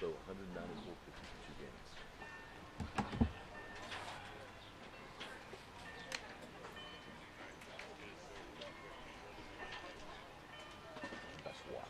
So 194 pitches for 2 games. That's wild.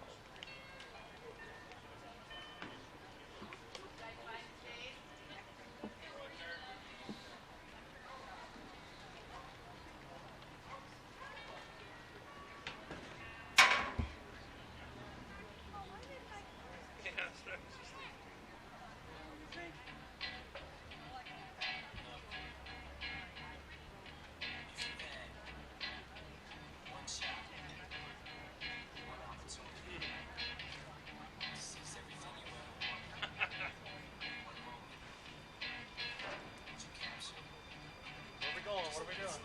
What are we doing?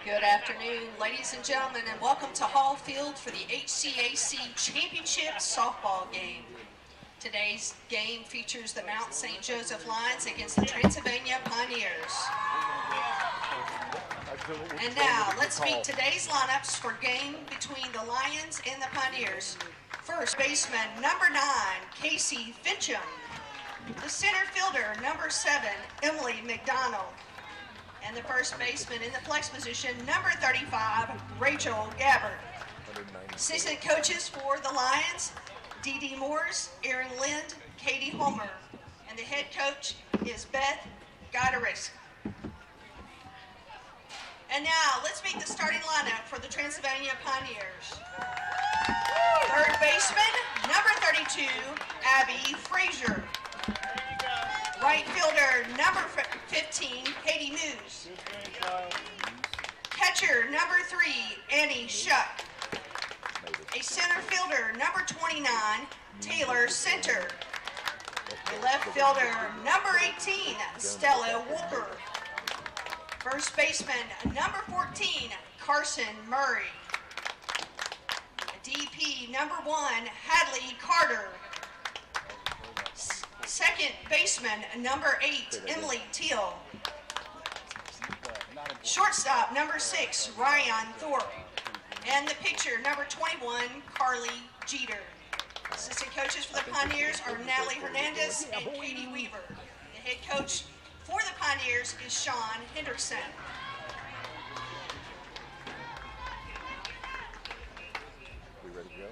Good afternoon, ladies and gentlemen, and welcome to Hall Field for the HCAC Championship softball game. Today's game features the Mount St. Joseph Lions against the Transylvania Pioneers. And now, let's meet today's lineups for game between the Lions and the Pioneers. First baseman, number 9, Casey Fincham. The center fielder, number 7, Emily McDonald. And the first baseman in the flex position, number 35, Rachel Gabbard. Assistant coaches for the Lions, Dee Moores, Erin Lind, Katie Homer. And the head coach is Beth Goderisk. And now, let's meet the starting lineup for the Transylvania Pioneers. Third baseman, number 32, Abby Frazier. Right fielder, number 15, Katie News. Catcher, number 3, Annie Shuck. A center fielder, number 29, Taylor Center. A left fielder, number 18, Stella Walker. First baseman, number 14, Carson Murray. DP, number 1, Hadley Carter. Second baseman, number 8, Emily Teal. Shortstop, number 6, Ryan Thorpe. And the pitcher, number 21, Carly Jeter. Assistant coaches for the Pioneers are Natalie Hernandez and Katie Weaver. The head coach for the Pioneers is Sean Henderson. We ready to go?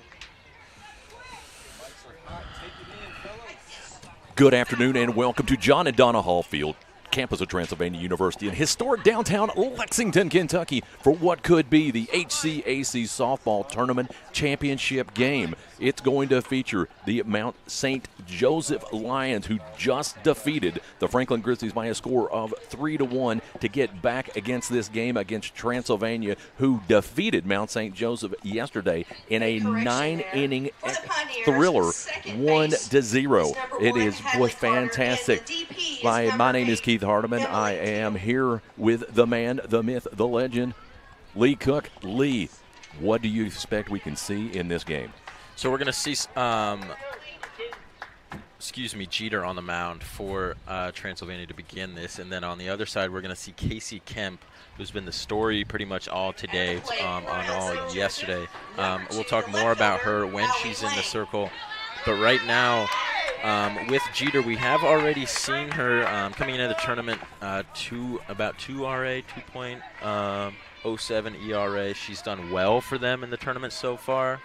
Good afternoon and welcome to John and Donna Hall Field, campus of Transylvania University in historic downtown Lexington, Kentucky, for what could be the HCAC softball tournament championship game. It's going to feature the Mount St. Joseph Lions, who just defeated the Franklin Grizzlies by a score of 3-1 to get back against this game against Transylvania, who defeated Mount St. Joseph yesterday in a 9-inning thriller, 1-0. It was fantastic. My name is Keith Hardiman. I am here with the man, the myth, the legend, Lee Cook. Lee, what do you expect we can see in this game? So we're going to see, Jeter on the mound for Transylvania to begin this. And then on the other side, we're going to see Casey Kemp, who's been the story pretty much all today, on all yesterday. We'll talk more about her when she's in the circle. But right now, with Jeter, we have already seen her coming into the tournament about 2 RA, 2.07 ERA. She's done well for them in the tournament so far.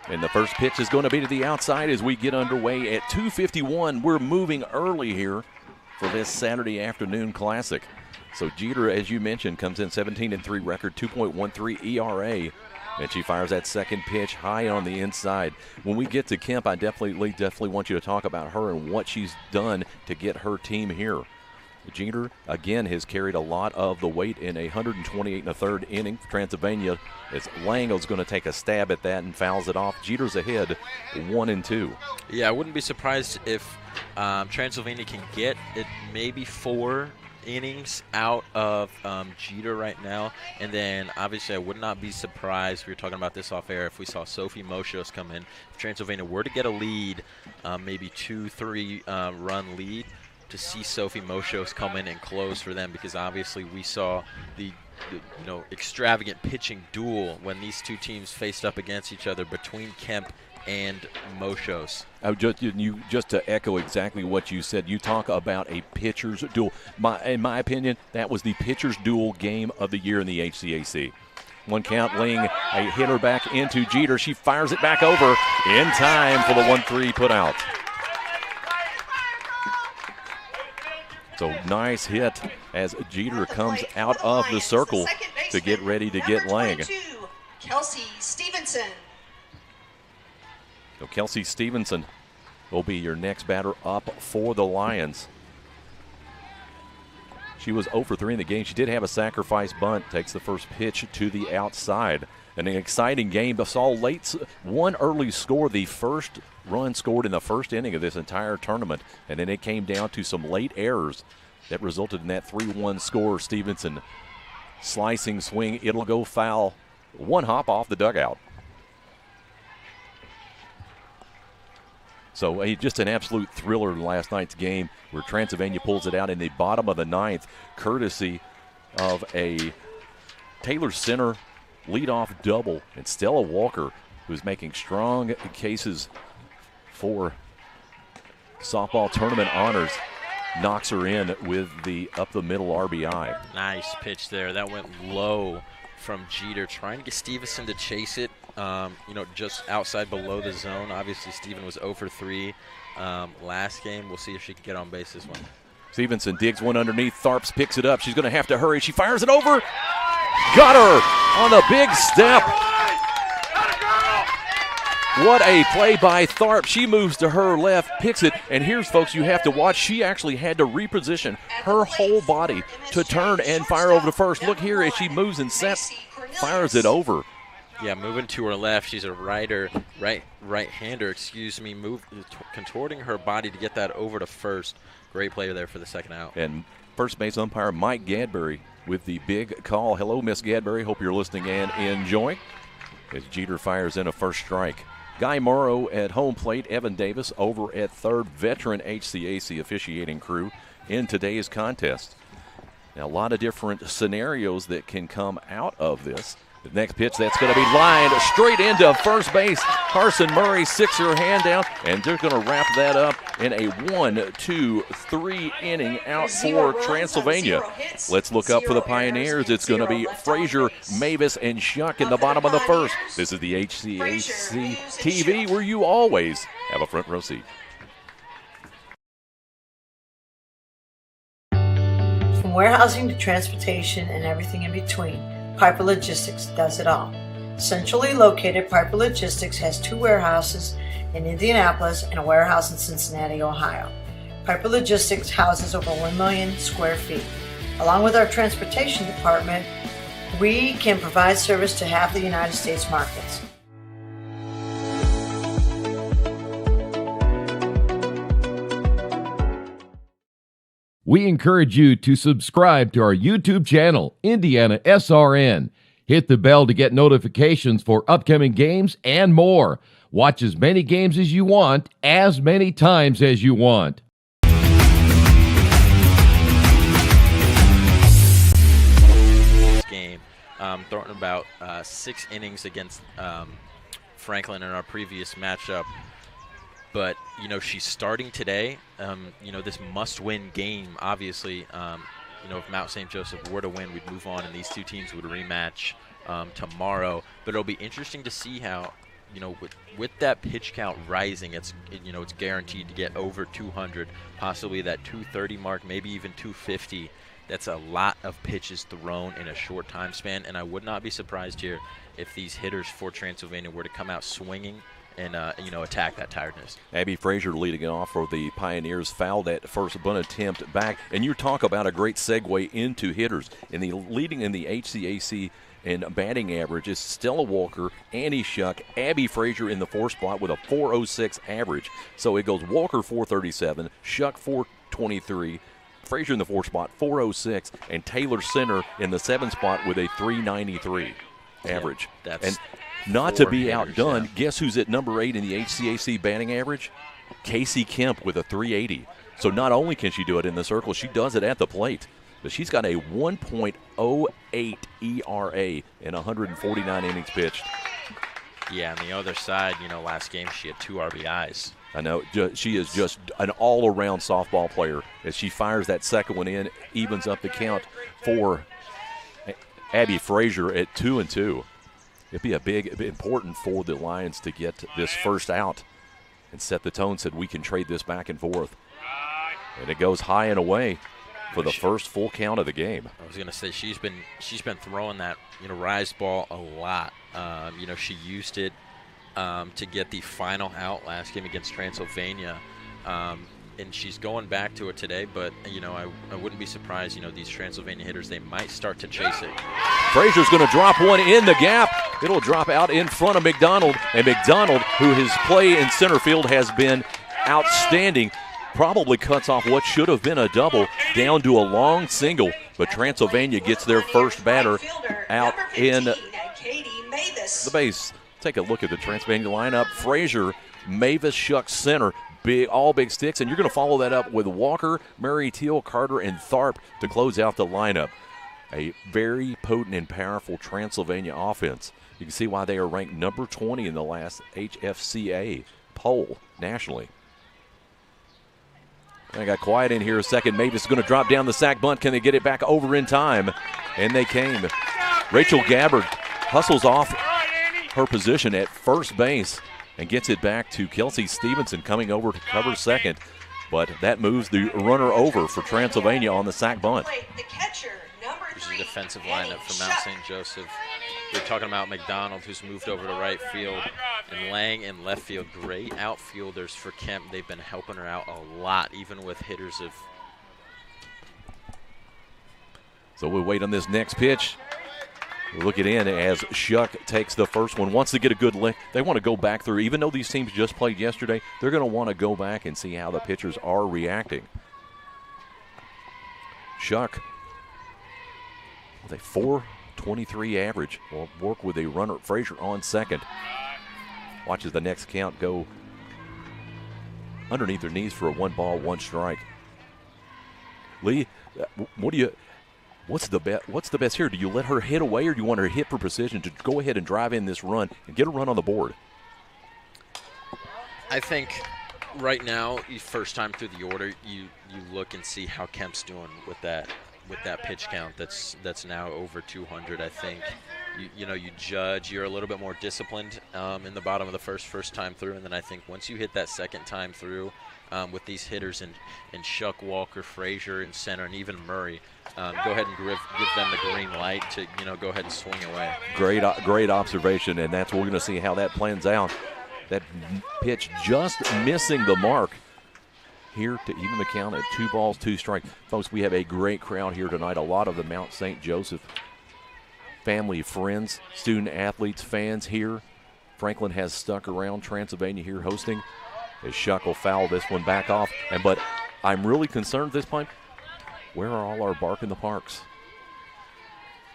And the first pitch is going to be to the outside as we get underway at 2:51. We're moving early here for this Saturday afternoon classic. So Jeter, as you mentioned, comes in 17-3 record, 2.13 ERA. And she fires that second pitch high on the inside. When we get to Kemp, I definitely want you to talk about her and what she's done to get her team here. Jeter, again, has carried a lot of the weight in a 128 1/3 inning for Transylvania, as Lango's going to take a stab at that and fouls it off. Jeter's ahead 1-2. Yeah, I wouldn't be surprised if Transylvania can get it maybe 4 innings out of Jeter right now. And then obviously I would not be surprised, we were talking about this off air, if we saw Sophie Moshos come in. If Transylvania were to get a lead, maybe 2-3 run lead, to see Sophie Moshos come in and close for them, because obviously we saw the extravagant pitching duel when these two teams faced up against each other between Kemp and Moshos. Just to echo exactly what you said, you talk about a pitcher's duel. In my opinion, that was the pitcher's duel game of the year in the HCAC. One count, Ling, a hitter back into Jeter. She fires it back over in time for the 1-3 put out. So nice hit as Jeter comes out of the circle to get ready to get Lang. Kelsey Stevenson. So Kelsey Stevenson will be your next batter up for the Lions. She was 0 for 3 in the game. She did have a sacrifice bunt, takes the first pitch to the outside. An exciting game, but saw one early score, the first run scored in the first inning of this entire tournament, and then it came down to some late errors that resulted in that 3-1 score. Stevenson, slicing swing, it'll go foul. One hop off the dugout. So just an absolute thriller in last night's game, where Transylvania pulls it out in the bottom of the 9th, courtesy of a Taylor Center leadoff double, and Stella Walker, who's making strong cases for softball tournament honors, knocks her in with the up-the-middle RBI. Nice pitch there. That went low from Jeter, trying to get Stevenson to chase it, just outside below the zone. Obviously, Steven was 0 for 3 last game. We'll see if she can get on base this one. Stevenson digs one underneath. Tharps picks it up. She's going to have to hurry. She fires it over. Got her on a big step. What a play by Tharp. She moves to her left, picks it, and here's, folks, you have to watch. She actually had to reposition her whole body to turn and fire over to first. Look here as she moves and sets, fires it over. Yeah, moving to her left. She's a right-hander, contorting her body to get that over to first. Great play there for the second out. And first base umpire Mike Gadbury with the big call. Hello, Miss Gadberry. Hope you're listening and enjoying. As Jeter fires in a first strike. Guy Morrow at home plate. Evan Davis over at third. Veteran HCAC officiating crew in today's contest. Now, a lot of different scenarios that can come out of this. The next pitch, that's going to be lined straight into first base. Carson Murray, sixer hand down, and they're going to wrap that up in a 1, 2, 3 inning out for Transylvania. Let's look up for the Pioneers. It's going to be Frazier, Mavis, and Shuck in the bottom of the first. This is the HCAC TV, where you always have a front row seat. From warehousing to transportation and everything in between, Piper Logistics does it all. Centrally located, Piper Logistics has 2 warehouses in Indianapolis and a warehouse in Cincinnati, Ohio. Piper Logistics houses over 1 million square feet. Along with our transportation department, we can provide service to half the United States markets. We encourage you to subscribe to our YouTube channel, IndianaSRN. Hit the bell to get notifications for upcoming games and more. Watch as many games as you want, as many times as you want. Game, throwing about 6 innings against Franklin in our previous matchup. But, you know, she's starting today. You know, this must-win game, obviously. You know, if Mount St. Joseph were to win, we'd move on, and these 2 teams would rematch tomorrow. But it'll be interesting to see how, you know, with that pitch count rising, it's guaranteed to get over 200, possibly that 230 mark, maybe even 250. That's a lot of pitches thrown in a short time span, and I would not be surprised here if these hitters for Transylvania were to come out swinging and, you know, attack that tiredness. Abby Frazier leading it off for the Pioneers, fouled that first bunt attempt back. And you talk about a great segue into hitters. Leading in the HCAC in batting average is Stella Walker, Annie Shuck, Abby Frazier in the 4th spot with a 406 average. So it goes Walker 437, Shuck 423, Frazier in the 4th spot 406, and Taylor Center in the 7th spot with a 393 average. Yeah, that's not to be outdone, guess who's at number 8 in the HCAC batting average? Casey Kemp with a 380. So not only can she do it in the circle, she does it at the plate. But she's got a 1.08 ERA in 149 innings pitched. Yeah, on the other side, you know, last game she had 2 RBIs. I know. She is just an all-around softball player. As she fires that second one in, evens up the count for Abby Frazier at 2-2. It'd be important for the Lions to get this first out and set the tone, said we can trade this back and forth. And it goes high and away for the first full count of the game. I was going to say she's been throwing that, you know, rise ball a lot. You know, she used it to get the final out last game against Transylvania. And she's going back to it today, but, you know, I wouldn't be surprised, you know, these Transylvania hitters, they might start to chase it. Frazier's going to drop one in the gap. It'll drop out in front of McDonald, and McDonald, who his play in center field has been outstanding, probably cuts off what should have been a double down to a long single, but Transylvania gets their first batter out in the base. Take a look at the Transylvania lineup. Frazier, Mavis, Shuck, center. All big sticks, and you're going to follow that up with Walker, Mary Teal, Carter, and Tharp to close out the lineup. A very potent and powerful Transylvania offense. You can see why they are ranked number 20 in the last HFCA poll nationally. I got quiet in here a second. Mavis is going to drop down the sack bunt. Can they get it back over in time? And they came. Rachel Gabbard hustles off her position at first base and gets it back to Kelsey Stevenson coming over to cover second. But that moves the runner over for Transylvania on the sack bunt. There's a defensive lineup for Mount St. Joseph. We're talking about McDonald, who's moved over to right field, and Lang in left field. Great outfielders for Kemp. They've been helping her out a lot, even with hitters of. So we'll wait on this next pitch. We'll look it in as Shuck takes the first one. Wants to get a good lick. They want to go back through. Even though these teams just played yesterday, they're going to want to go back and see how the pitchers are reacting. Shuck with a 4.23 average. Will work with a runner, Frazier, on second. Watches the next count go underneath their knees for a 1 ball, 1 strike. Lee, what's the best here? Do you let her hit away, or do you want her to hit for precision to go ahead and drive in this run and get a run on the board? I think right now, first time through the order, you look and see how Kemp's doing with that pitch count that's now over 200. I think you judge, you're a little bit more disciplined in the bottom of the first time through, and then I think once you hit that second time through with these hitters and Shuck, Walker, Frazier in center, and even Murray, go ahead and give them the green light to go ahead and swing away. Great observation, and that's what we're going to see how that plans out. That pitch just missing the mark here to even the count at 2 balls, 2 strikes. Folks, we have a great crowd here tonight. A lot of the Mount St. Joseph family, friends, student athletes, fans here. Franklin has stuck around. Transylvania here hosting. As Shuck will foul this one back off. But I'm really concerned at this point. Where are all our bark in the parks?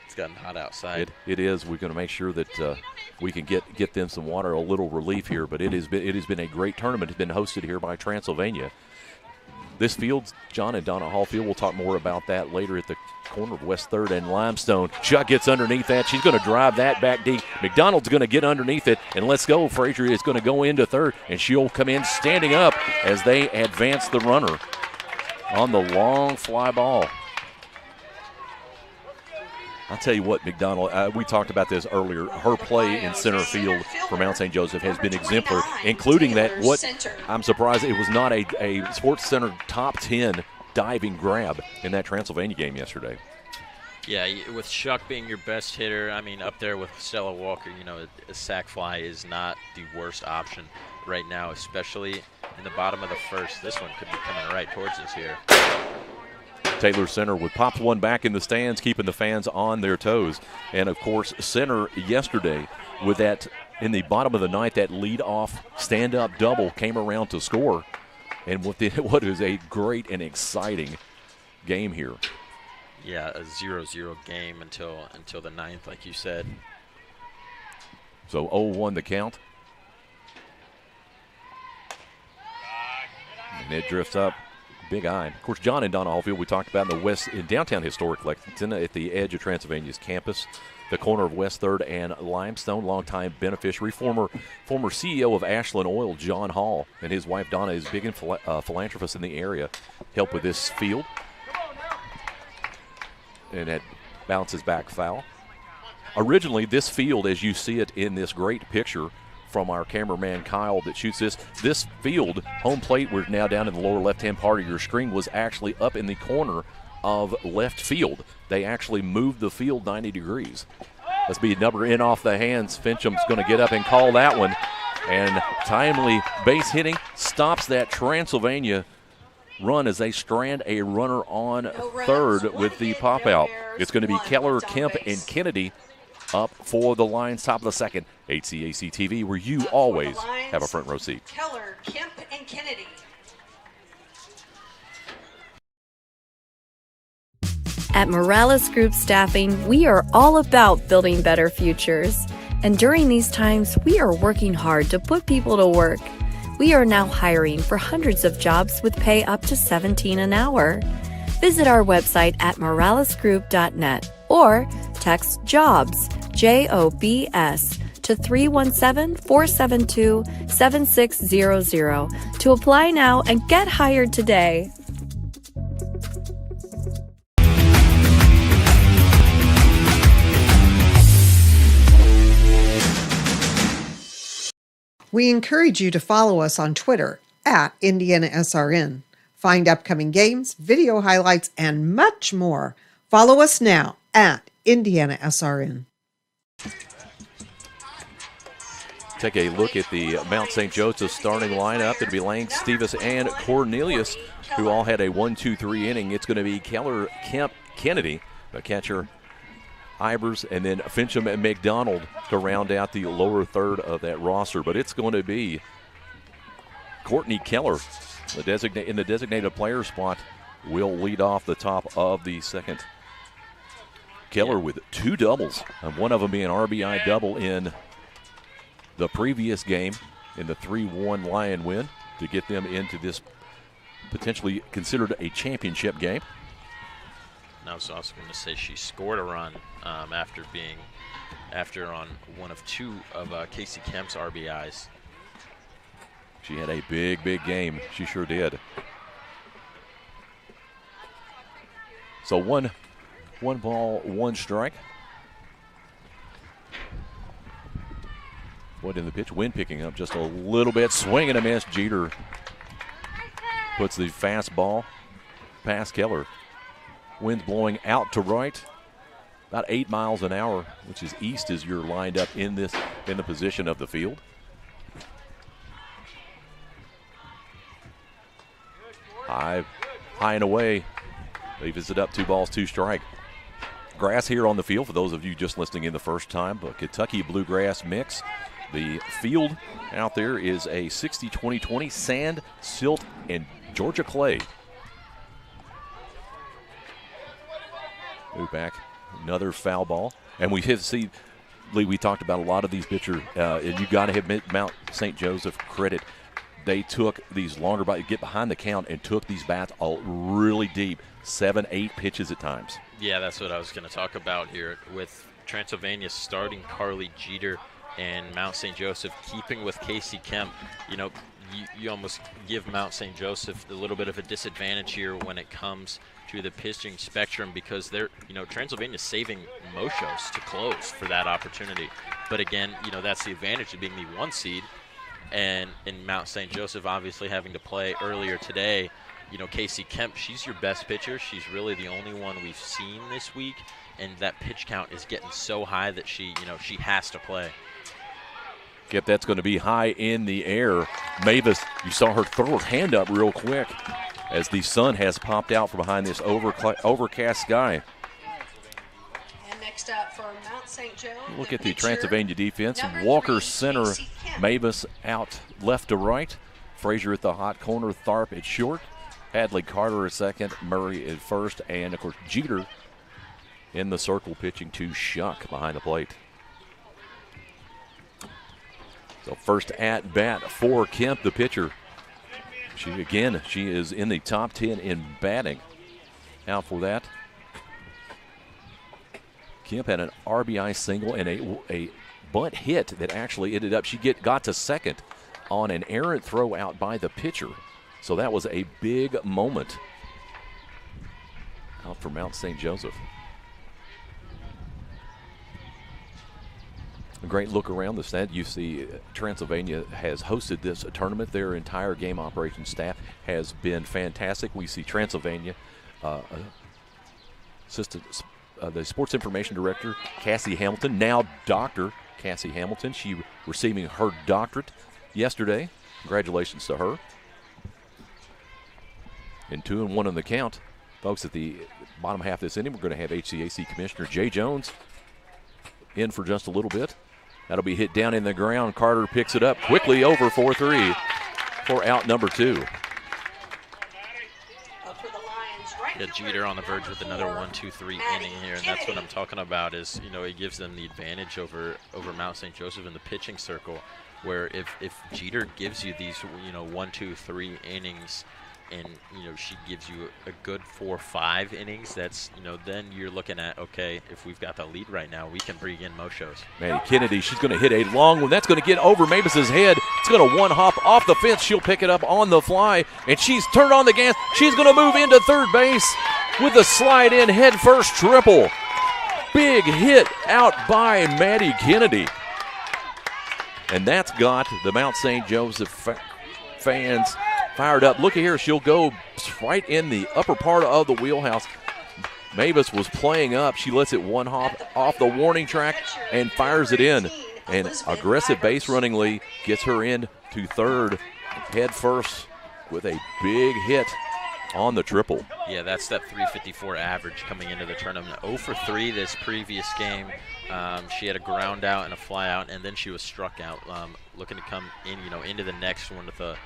It's gotten hot outside. It is. We're going to make sure that we can get them some water, a little relief here. But it has been a great tournament. It's been hosted here by Transylvania. This field, John and Donna Hall Field, we'll talk more about that later at the corner of West 3rd and Limestone. Shuck gets underneath that. She's going to drive that back deep. McDonald's going to get underneath it, and let's go. Frazier is going to go into third, and she'll come in standing up as they advance the runner on the long fly ball. I'll tell you what, McDonald, we talked about this earlier. Her play in center field for Mount St. Joseph has been exemplary, including that I'm surprised it was not a Sports Center top 10 diving grab in that Transylvania game yesterday. Yeah, with Shuck being your best hitter, I mean, up there with Stella Walker, a sac fly is not the worst option right now, especially in the bottom of the first. This one could be coming right towards us here. Taylor center would pop one back in the stands, keeping the fans on their toes. And, of course, center yesterday with that in the bottom of the ninth, that lead-off stand-up double came around to score. And what is a great and exciting game here. Yeah, a 0-0 game until the ninth, like you said. So 0-1 the count. And it drifts up. Big eye. Of course, John and Donna Hallfield, we talked about in downtown historic Lexington at the edge of Transylvania's campus, the corner of West 3rd and Limestone, longtime beneficiary, former CEO of Ashland Oil, John Hall, and his wife Donna is big philanthropist in the area, help with this field. And that bounces back foul. Originally, this field, as you see it in this great picture from our cameraman Kyle that shoots this field, home plate, we're now down in the lower left-hand part of your screen, was actually up in the corner of left field. They actually moved the field 90 degrees. Let's be number in off the hands. Fincham's going to get up and call that one. And timely base hitting stops that Transylvania run as they strand a runner on third with the pop-out. It's going to be Keller, Kemp, and Kennedy up for the Lions, top of the second. HCAC TV, where you always have a front row seat. Keller, Kemp, and Kennedy. At Morales Group Staffing, we are all about building better futures. And during these times, we are working hard to put people to work. We are now hiring for hundreds of jobs with pay up to $17 an hour. Visit our website at moralesgroup.net or text JOBS, JOBS, to 317-472-7600 to apply now and get hired today. We encourage you to follow us on Twitter at IndianaSRN. Find upcoming games, video highlights, and much more. Follow us now at IndianaSRN. Take a look at the Mount St. Joseph starting lineup. It'll be Lang, Stevens, and Cornelius, who all had a 1-2-3 inning. It's going to be Keller, Kemp, Kennedy, the catcher, Ibers, and then Fincham and McDonald to round out the lower third of that roster. But it's going to be Courtney Keller, in the designated player spot, will lead off the top of the second. Keller with 2 doubles, and one of them being RBI double in the previous game in the 3-1 Lion win to get them into this potentially considered a championship game. And I was also going to say she scored a run after on one of 2 of Casey Kemp's RBIs. She had a big game. She sure did. So one ball, 1 strike. What in the pitch? Wind picking up just a little bit. Swing and a miss. Jeter puts the fastball past Keller. Wind's blowing out to right, about 8 miles an hour, which is east as you're lined up in the position of the field. High and away. Leaves it up, 2 balls, 2 strike. Grass here on the field for those of you just listening in the first time, but Kentucky bluegrass mix. The field out there is a 60-20-20 sand, silt, and Georgia clay. Move back, another foul ball. And we see, Lee, we talked about a lot of these pitchers, and you got to give Mount St. Joseph credit. They took these longer bats, get behind the count, and took these bats all really deep, 7-8 pitches at times. Yeah, that's what I was going to talk about here with Transylvania starting Carly Jeter and Mount St. Joseph keeping with Casey Kemp. You know, you almost give Mount St. Joseph a little bit of a disadvantage here when it comes to the pitching spectrum because they're, Transylvania's saving Moshos to close for that opportunity. But again, that's the advantage of being the 1 seed. And in Mount St. Joseph obviously having to play earlier today, Casey Kemp, she's your best pitcher. She's really the only one we've seen this week. And that pitch count is getting so high that she has to play. Yep, that's going to be high in the air. Mavis, you saw her throw her hand up real quick as the sun has popped out from behind this overcast sky. And next up for Mount St. Joe. Look at the Transylvania defense. Walker center, Mavis out left to right. Frazier at the hot corner, Tharp at short. Hadley Carter at second, Murray at first, and of course Jeter in the circle pitching to Shuck behind the plate. So first at bat for Kemp, the pitcher. She is in the top 10 in batting. Now for that, Kemp had an RBI single and a bunt hit that actually ended up, she got to second on an errant throw out by the pitcher. So that was a big moment out for Mount St. Joseph. A great look around the stand. You see Transylvania has hosted this tournament. Their entire game operations staff has been fantastic. We see Transylvania the sports information director, Cassie Hamilton, now Dr. Cassie Hamilton. She receiving her doctorate yesterday. Congratulations to her. And 2-1 on the count. Folks, at the bottom half of this inning, we're going to have HCAC Commissioner Jay Jones in for just a little bit. That'll be hit down in the ground. Carter picks it up quickly over 4-3 for out number 2. Yeah, Jeter on the verge with another 1-2-3 inning here, and that's what I'm talking about is, it gives them the advantage over Mount St. Joseph in the pitching circle, where if Jeter gives you these, 1-2-3 innings, and she gives you a good 4-5 innings, that's then you're looking at, okay, if we've got the lead right now, we can bring in Moshos. Maddie Kennedy, she's going to hit a long one. That's going to get over Mavis's head. It's going to 1-hop off the fence. She'll pick it up on the fly, and she's turned on the gas. She's going to move into third base with a slide in head first triple. Big hit out by Maddie Kennedy. And that's got the Mount St. Joseph fans fired up. Look at here, she'll go right in the upper part of the wheelhouse. Mavis was playing up. She lets it 1-hop off the warning track and fires it in. And aggressive base running Lee gets her in to third, head first with a big hit on the triple. Yeah, that's that 354 average coming into the tournament. 0 for 3 this previous game. She had a ground out and a fly out, and then she was struck out, looking to come in, into the next one with a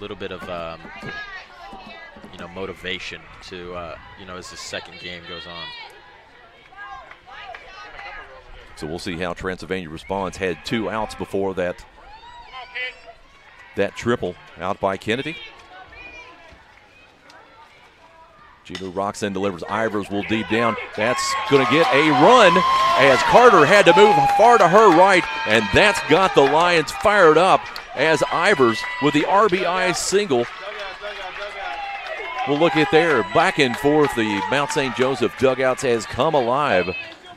little bit of motivation to as the second game goes on. So we'll see how Transylvania responds. Had 2 outs before that triple out by Kennedy. Jeter rocks in, delivers. Ivers will deep down. That's going to get a run as Carter had to move far to her right, and that's got the Lions fired up as Ivers with the RBI single. We'll look at there. Back and forth, the Mount St. Joseph dugouts has come alive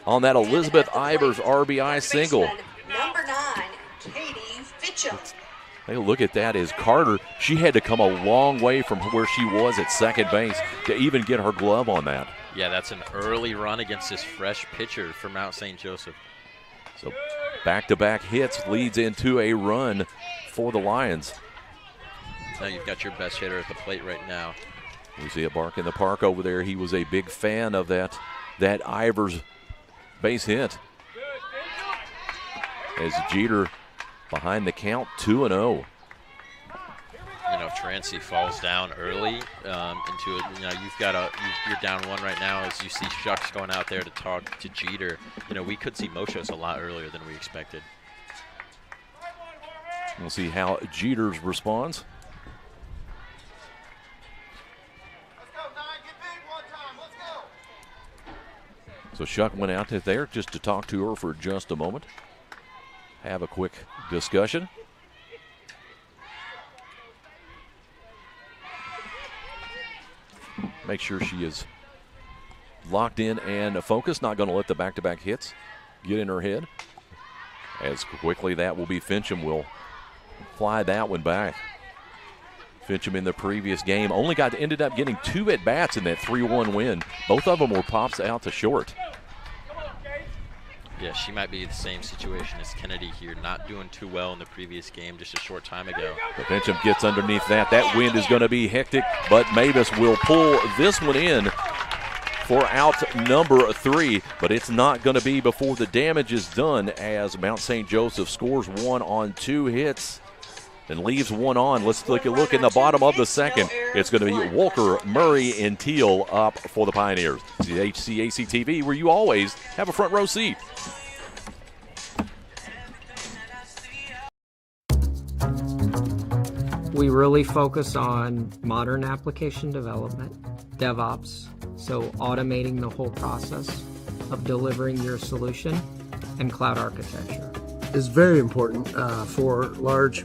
on that Elizabeth Ivers RBI single. Number 9, Katie Fitchum. Hey, look at that as Carter, she had to come a long way from where she was at second base to even get her glove on that. Yeah, that's an early run against this fresh pitcher for Mount St. Joseph. So back-to-back hits leads into a run for the Lions. Now you've got your best hitter at the plate right now. We see a bark in the park over there. He was a big fan of that Ivers base hit. As Jeter behind the count, 2-0. You know, if Trancy falls down early into it, you know, you're down 1 right now. As you see Shucks going out there to talk to Jeter, you know, we could see Moshos a lot earlier than we expected. We'll see how Jeter's responds. So Shuck went out there just to talk to her for just a moment. Have a quick discussion. Make sure she is locked in and focused, not going to let the back-to-back hits get in her head. As quickly that will be Fincham will fly that one back. Fincham in the previous game ended up getting 2 at-bats in that 3-1 win. Both of them were pops out to short. Yeah, she might be the same situation as Kennedy here, not doing too well in the previous game just a short time ago. But Fincham gets underneath that. That wind is going to be hectic, but Mavis will pull this one in for out number 3, but it's not going to be before the damage is done as Mount St. Joseph scores 1 on 2 hits and leaves 1 on. Let's take a look in the bottom of the second. It's going to be Walker, Murray, and Teal up for the Pioneers. It's the HCAC TV where you always have a front row seat. We really focus on modern application development, DevOps, so automating the whole process of delivering your solution, and cloud architecture. It's very important for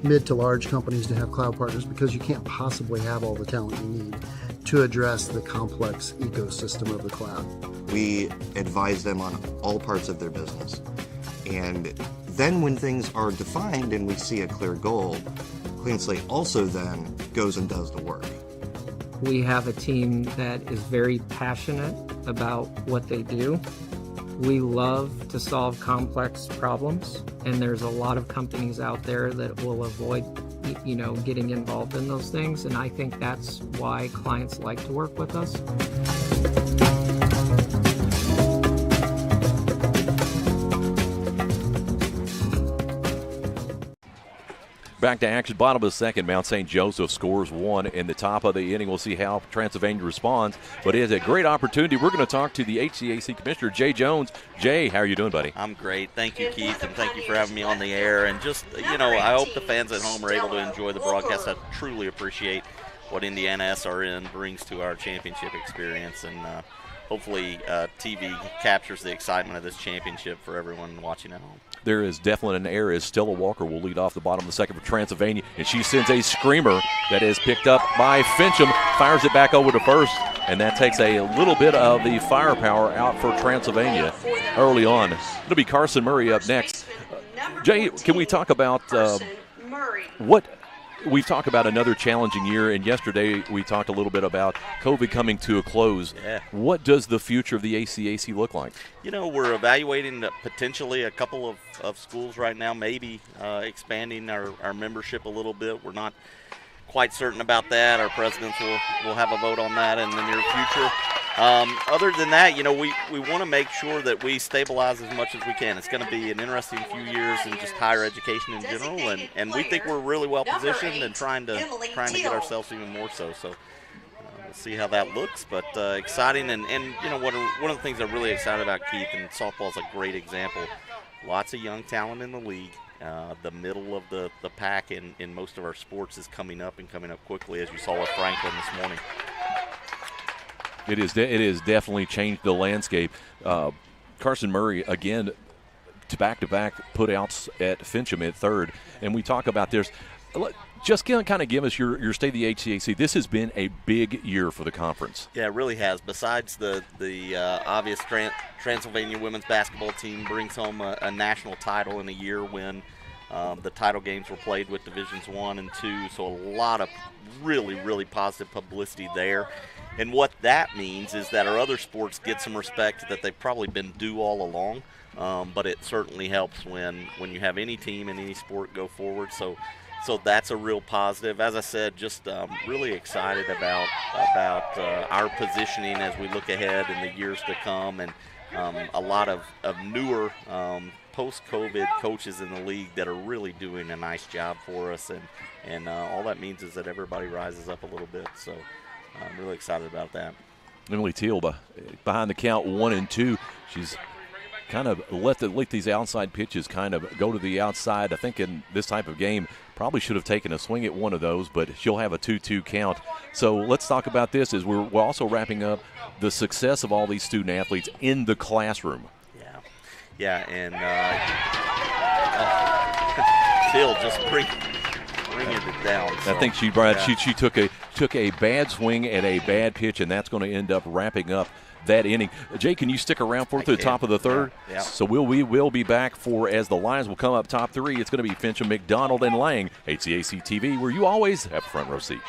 mid to large companies to have cloud partners because you can't possibly have all the talent you need to address the complex ecosystem of the cloud. We advise them on all parts of their business. And then when things are defined and we see a clear goal, Clean Slate also then goes and does the work. We have a team that is very passionate about what they do. We love to solve complex problems, and there's a lot of companies out there that will avoid, getting involved in those things, and I think that's why clients like to work with us. Back to action, bottom of the second. Mount St. Joseph scores 1 in the top of the inning. We'll see how Transylvania responds, but it is a great opportunity. We're going to talk to the HCAC Commissioner, Jay Jones. Jay, how are you doing, buddy? I'm great. Thank you, Keith, and thank you for having me on the air. And just, I hope the fans at home are able to enjoy the broadcast. I truly appreciate what IndianaSRN brings to our championship experience, and hopefully TV captures the excitement of this championship for everyone watching at home. There is definitely an air as Stella Walker will lead off the bottom of the second for Transylvania, and she sends a screamer that is picked up by Fincham, fires it back over to first, and that takes a little bit of the firepower out for Transylvania early on. It'll be Carson Murray up next. Jay, can we talk about what we've talked about another challenging year, and yesterday we talked a little bit about COVID coming to a close. Yeah. What does the future of the HCAC look like? We're evaluating potentially a couple of schools right now, maybe expanding our membership a little bit. We're not quite certain about that. Our presidents will have a vote on that in the near future. Other than that, we want to make sure that we stabilize as much as we can. It's going to be an interesting few years in just higher education in general, and we think we're really well positioned and trying to get ourselves even more so. So we'll see how that looks, but exciting. And you know, one of the things I'm really excited about, Keith, and softball is a great example. Lots of young talent in the league. The middle of the pack in most of our sports is coming up quickly, as you saw with Franklin this morning. It is definitely changed the landscape. Carson Murray, again, back-to-back put-outs at Fincham at third. And we talk about this. Just kind of give us your state of the HCAC. This has been a big year for the conference. Yeah, it really has. Besides the obvious Transylvania women's basketball team brings home a national title in a year when the title games were played with Divisions 1 and 2, so a lot of really, really positive publicity there. And what that means is that our other sports get some respect that they've probably been due all along, but it certainly helps when you have any team in any sport go forward. So that's a real positive. As I said, just really excited about our positioning as we look ahead in the years to come, and a lot of newer post-COVID coaches in the league that are really doing a nice job for us, and all that means is that everybody rises up a little bit. So I'm really excited about that. Emily Teal behind the count 1 and 2. She's kind of let these outside pitches kind of go to the outside. I think in this type of game probably should have taken a swing at one of those, but she'll have a 2-2 count. So let's talk about this as we're also wrapping up the success of all these student athletes in the classroom. Yeah, and Teal just bringing it down. So, I think she took a bad swing at a bad pitch, and that's going to end up wrapping up that inning. Jay, can you stick around for the top of the third? Yeah. So we will be back as the lines will come up top 3. It's going to be Fincham, McDonald, and Lang. HCAC TV, where you always have front row seat.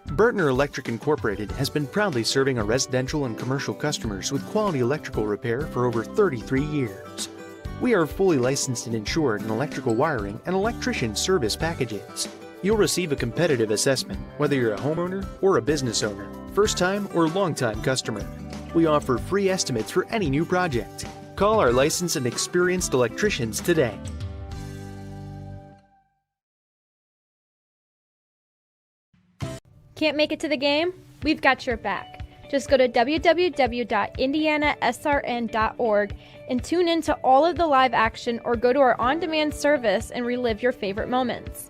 Burtner Electric Incorporated has been proudly serving our residential and commercial customers with quality electrical repair for over 33 years. We are fully licensed and insured in electrical wiring and electrician service packages. You'll receive a competitive assessment, whether you're a homeowner or a business owner, first-time or long-time customer. We offer free estimates for any new project. Call our licensed and experienced electricians today. Can't make it to the game? We've got your back. Just go to www.IndianaSRN.org and tune in to all of the live action, or go to our on-demand service and relive your favorite moments.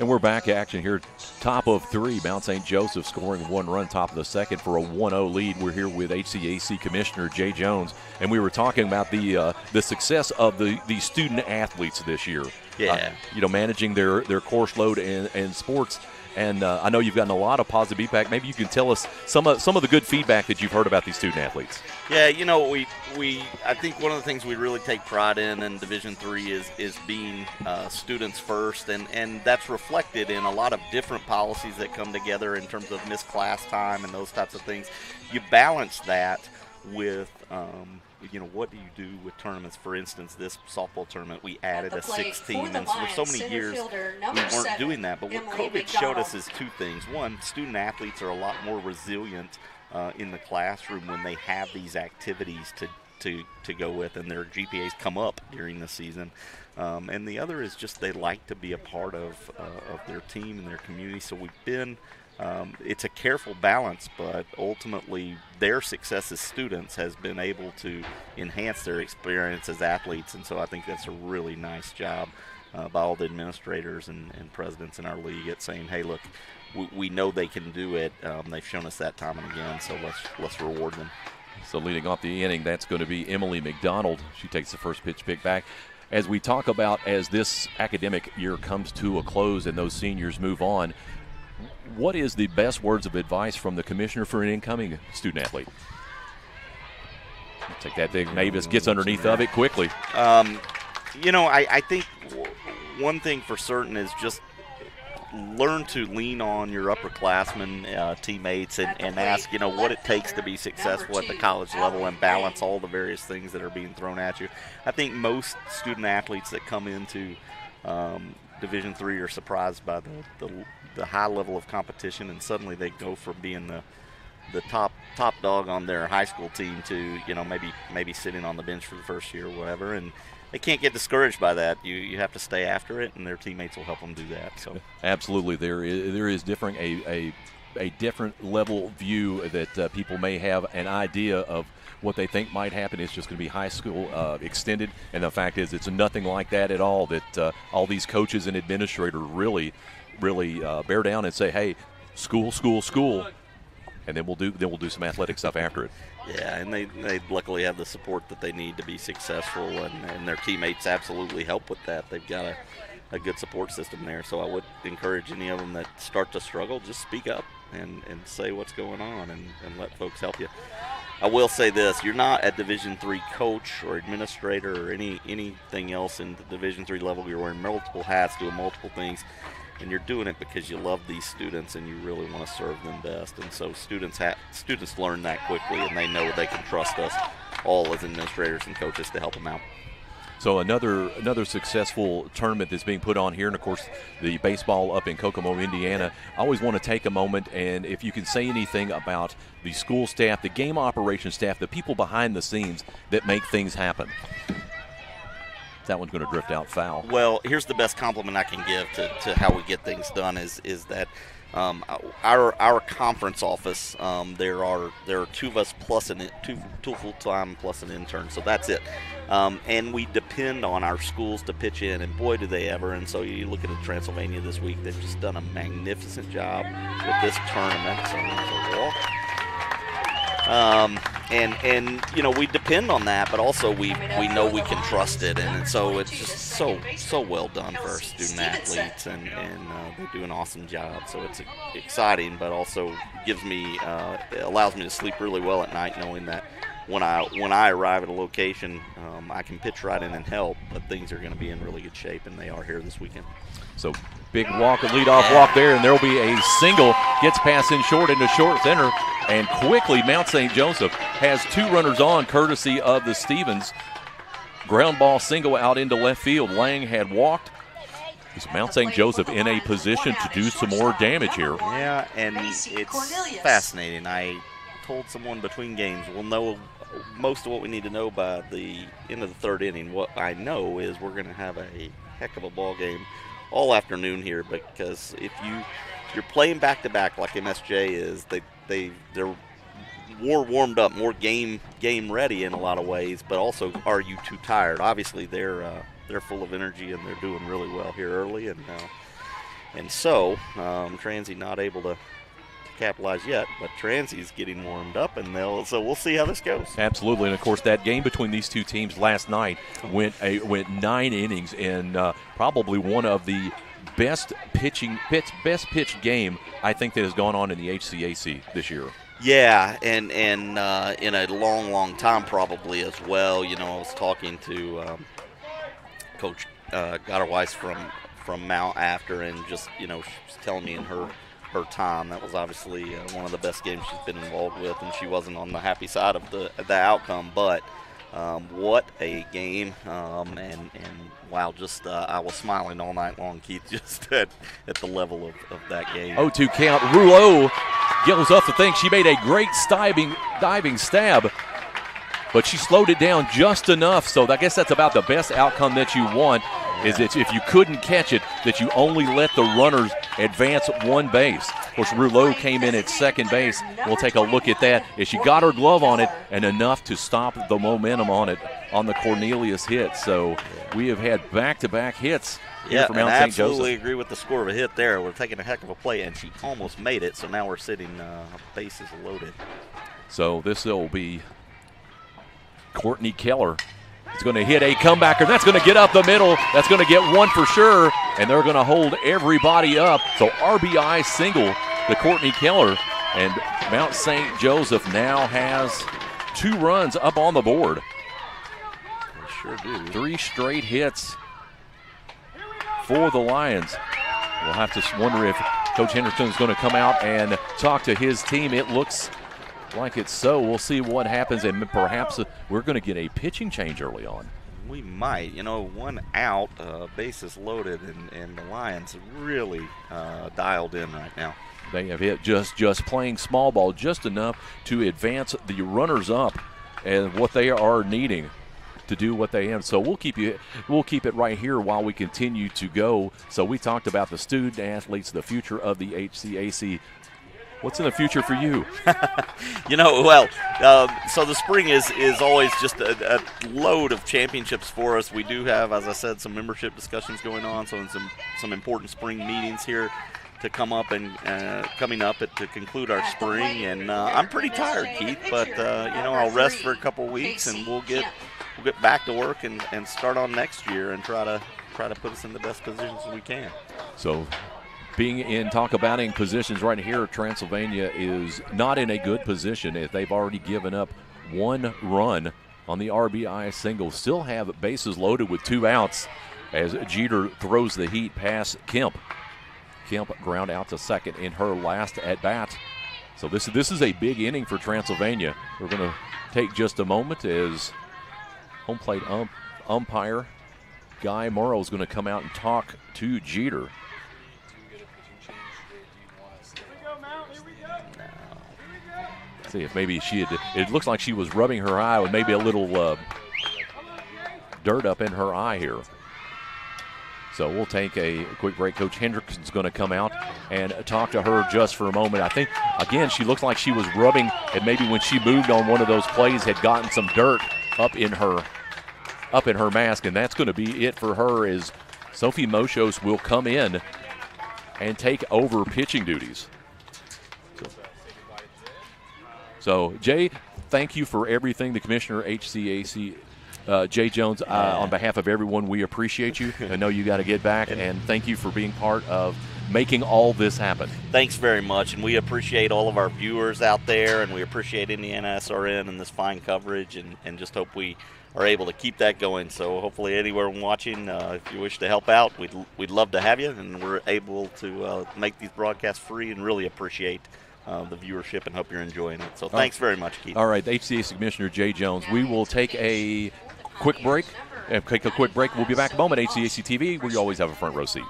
And we're back action here. Top of 3, Mount St. Joseph scoring 1 run, top of the second for a 1-0 lead. We're here with HCAC Commissioner Jay Jones, and we were talking about the success of the student athletes this year. Yeah. Managing their course load and sports. And I know you've gotten a lot of positive feedback. Maybe you can tell us some of the good feedback that you've heard about these student athletes. Yeah, I think one of the things we really take pride in Division III is being students first, and that's reflected in a lot of different policies that come together in terms of missed class time and those types of things. You balance that with what do you do with tournaments? For instance, this softball tournament, we added a 6th team, and for so many years we weren't doing that. But what COVID showed us is 2 things. One, student athletes are a lot more resilient in the classroom when they have these activities to go with, and their GPAs come up during the season. And the other is just they like to be a part of their team and their community. So we've been it's a careful balance, but ultimately their success as students has been able to enhance their experience as athletes, and so I think that's a really nice job by all the administrators and presidents in our league at saying, hey, look, we know they can do it. They've shown us that time and again, so let's reward them. So leading off the inning, that's going to be Emily McDonald. She takes the first pitch pick back. As we talk about as this academic year comes to a close and those seniors move on, what is the best words of advice from the commissioner for an incoming student athlete? Take that thing. Mavis gets underneath of it quickly. I think one thing for certain is just learn to lean on your upperclassmen teammates and ask, what it takes to be successful at the college level and balance all the various things that are being thrown at you. I think most student athletes that come into Division III are surprised by the high level of competition, and suddenly they go from being the top dog on their high school team to, you know, maybe sitting on the bench for the first year or whatever, and they can't get discouraged by that. You have to stay after it, and their teammates will help them do that. So absolutely, there is different a different level view that people may have an idea of what they think might happen. It's just going to be high school extended, and the fact is it's nothing like that at all. That all these coaches and administrators really bear down and say, hey, school, and then we'll do some athletic stuff after it. Yeah, and they luckily have the support that they need to be successful, and their teammates absolutely help with that. They've got a good support system there. So I would encourage any of them that start to struggle, just speak up and say what's going on and let folks help you. I will say this, you're not a Division III coach or administrator or anything else in the Division III level. You're wearing multiple hats, doing multiple things, and you're doing it because you love these students and you really want to serve them best. And so students learn that quickly, and they know they can trust us all as administrators and coaches to help them out. So another successful tournament that's being put on here, and of course the baseball up in Kokomo, Indiana. I always want to take a moment, and if you can say anything about the school staff, the game operations staff, the people behind the scenes that make things happen. That one's going to drift out foul. Well, here's the best compliment I can give to how we get things done is that our conference office, there are two of us plus two full-time plus an intern, so that's it. And we depend on our schools to pitch in, and boy, do they ever. And so you look at Transylvania this week, they've just done a magnificent job with this tournament. So there's a walk. And you know, we depend on that, but also we know we can trust it, and so it's just so well done for our student athletes, and they do an awesome job. So it's exciting, but also allows me to sleep really well at night, knowing that when I arrive at a location, I can pitch right in and help, but things are going to be in really good shape, and they are here this weekend. So big walk, a leadoff walk there, and there will be a single. Gets past in short into short center, and quickly Mount St. Joseph has two runners on, courtesy of the Stevens. Ground ball single out into left field. Lang had walked. Is Mount St. Joseph in a position to do some more damage here? Yeah, and it's fascinating. I told someone between games we'll know most of what we need to know by the end of the third inning. What I know is we're going to have a heck of a ball game all afternoon here, because if you're playing back-to-back like MSJ is, they're more warmed up, more game ready in a lot of ways, but also are you too tired? Obviously they're full of energy and they're doing really well here early, and so Transy not able to capitalize yet, but Transy's getting warmed up, and so we'll see how this goes. Absolutely, and of course that game between these two teams last night went 9 innings, and probably one of the best pitched game I think that has gone on in the HCAC this year. Yeah, and in a long time probably as well. You know, I was talking to Coach Gotterweiss from Mount after, and just, you know, she's telling me in her time that was obviously one of the best games she's been involved with, and she wasn't on the happy side of the outcome, but what a game, and wow, just I was smiling all night long, Keith, just at the level of that game. 0-2 count. Rouleau goes up the thing. She made a great diving stab, but she slowed it down just enough. So I guess that's about the best outcome that you want, is that if you couldn't catch it, that you only let the runners advance one base. Of course, Rouleau came in at second base. We'll take a look at that. As she got her glove on it, and enough to stop the momentum on it on the Cornelius hit. So we have had back-to-back hits here for Mount St. Joseph. I absolutely agree with the score of a hit there. We're taking a heck of a play, and she almost made it. So now we're sitting bases loaded. So this will be Courtney Keller. He's going to hit a comebacker. That's going to get up the middle. That's going to get one for sure, and they're going to hold everybody up. So RBI single to Courtney Keller, and Mount St. Joseph now has 2 runs up on the board. They sure do. 3 straight hits for the Lions. We'll have to wonder if Coach Henderson is going to come out and talk to his team. It looks like it's so. We'll see what happens, and perhaps we're going to get a pitching change early on. We might. You know, 1 out, bases loaded, and the Lions really dialed in right now. They have hit just playing small ball just enough to advance the runners up and what they are needing to do what they have. So we'll keep it right here while we continue to go. So we talked about the student athletes, the future of the HCAC. What's in the future for you? So the spring is always just a load of championships for us. We do have, as I said, some membership discussions going on, so some important spring meetings here to come up and coming up to conclude our spring. And I'm pretty tired, Keith, but I'll rest for a couple weeks and we'll get back to work and start on next year and try to put us in the best positions we can. So being in talk-abouting positions right here, Transylvania is not in a good position if they've already given up one run on the RBI single. Still have bases loaded with 2 outs as Jeter throws the heat past Kemp. Kemp ground out to second in her last at-bat. So this is a big inning for Transylvania. We're going to take just a moment as home plate umpire Guy Morrow is going to come out and talk to Jeter. See if maybe it looks like she was rubbing her eye with maybe a little dirt up in her eye here. So we'll take a quick break. Coach Hendrickson's going to come out and talk to her just for a moment. I think, again, she looks like she was rubbing, and maybe when she moved on one of those plays had gotten some dirt up in her mask, and that's going to be it for her as Sophie Moshos will come in and take over pitching duties. So, Jay, thank you for everything. The Commissioner, HCAC, Jay Jones, on behalf of everyone, we appreciate you. I know you got to get back, and thank you for being part of making all this happen. Thanks very much, and we appreciate all of our viewers out there, and we appreciate IndianaSRN and this fine coverage, and just hope we are able to keep that going. So hopefully anyone watching, if you wish to help out, we'd love to have you, and we're able to make these broadcasts free and really appreciate the viewership and hope you're enjoying it. So thanks very much, Keith. All right, HCAC Commissioner Jay Jones. We will take a quick break. We'll be back in a moment. HCAC TV, where you always have a front row seat.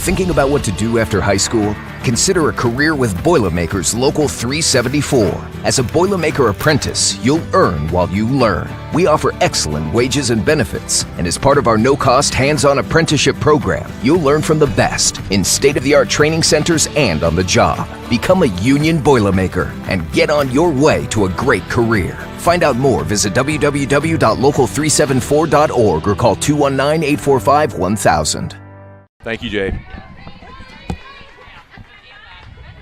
Thinking about what to do after high school? Consider a career with Boilermakers Local 374. As a Boilermaker apprentice, you'll earn while you learn. We offer excellent wages and benefits, and as part of our no-cost hands-on apprenticeship program, you'll learn from the best in state-of-the-art training centers and on the job. Become a union Boilermaker and get on your way to a great career. Find out more, visit www.local374.org or call 219-845-1000. Thank you, Jay.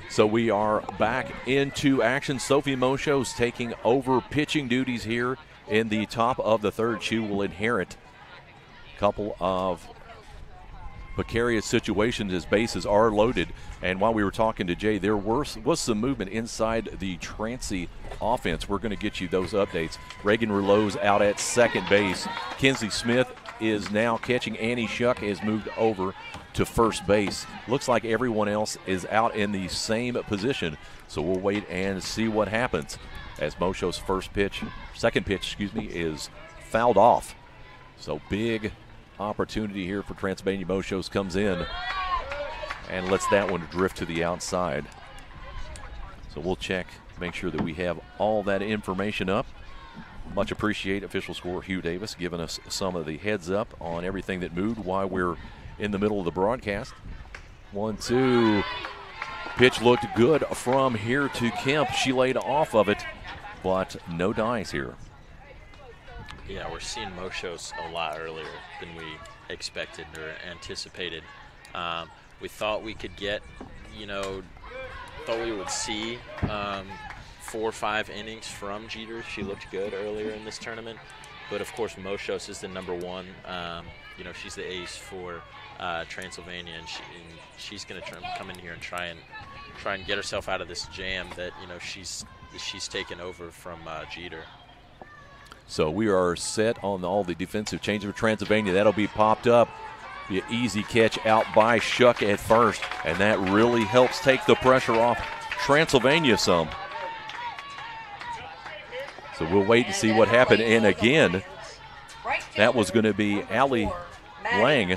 So we are back into action. Sophie Moshos taking over pitching duties here in the top of the third. She will inherit a couple of precarious situations as bases are loaded. And while we were talking to Jay, there was some movement inside the Transy offense. We're going to get you those updates. Reagan Rouleau's out at second base. Kenzie Smith is now catching. Annie Shuck has moved over to first base. Looks like everyone else is out in the same position, so we'll wait and see what happens as Moshos' second pitch, is fouled off. So big opportunity here for Transylvania. Moshos comes in and lets that one drift to the outside. So we'll check, make sure that we have all that information up. Much appreciate official scorer Hugh Davis giving us some of the heads up on everything that moved while we're in the middle of the broadcast. 1-2. Pitch looked good from here to Kemp. She laid off of it, but no dice here. Yeah, we're seeing Moshos a lot earlier than we expected or anticipated. We thought we could get, thought we would see 4 or 5 innings from Jeter. She looked good earlier in this tournament. But, of course, Moshos is the number one. She's the ace for Transylvania, and she's going to come in here and try and get herself out of this jam that, she's taken over from Jeter. So we are set on all the defensive changes for Transylvania. That'll be popped up. Be an easy catch out by Shuck at first, and that really helps take the pressure off Transylvania some. So we'll wait and see what happened. And again, that was going to be Allie Lang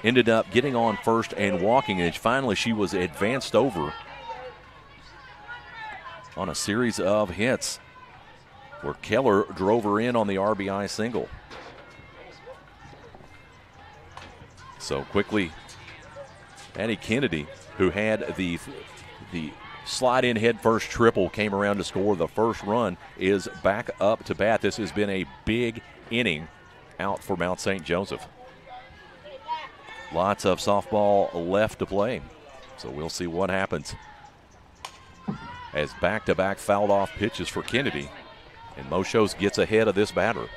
ended up getting on first and walking, and finally she was advanced over on a series of hits where Keller drove her in on the RBI single. So quickly, Addie Kennedy, who had the slide-in head-first triple, came around to score the first run, is back up to bat. This has been a big inning out for Mount St. Joseph. Lots of softball left to play, so we'll see what happens as back-to-back fouled-off pitches for Kennedy, and Moshos gets ahead of this batter.